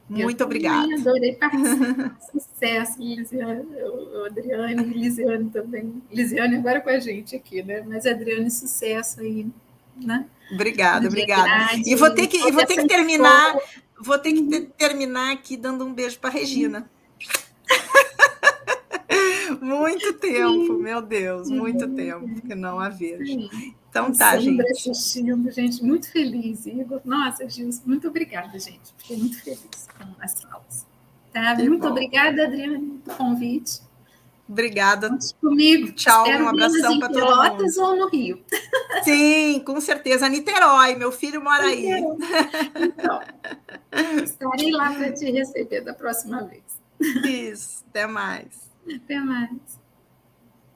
Muito obrigada. Adorei participar. Sucesso, Lisiane, Adriane e Lisiane também. Lisiane agora com a gente aqui, né? Mas Adriane, sucesso aí, né? Obrigada. E vou ter que terminar. Vou ter que terminar aqui dando um beijo para Regina. Muito tempo, meu Deus, muito tempo que não a vejo. Então tá, gente. Assistindo, gente, muito feliz, Igor. Nossa, Gilson, muito obrigada, gente. Fiquei muito feliz com as aulas. Tá? Muito obrigada, Adriane, pelo convite. Obrigada. Conte comigo. Tchau, um abração para todo mundo. Pelotas ou no Rio? Sim, com certeza. Niterói, meu filho mora aí. Então, estarei lá para te receber da próxima vez. Isso, até mais. Até mais.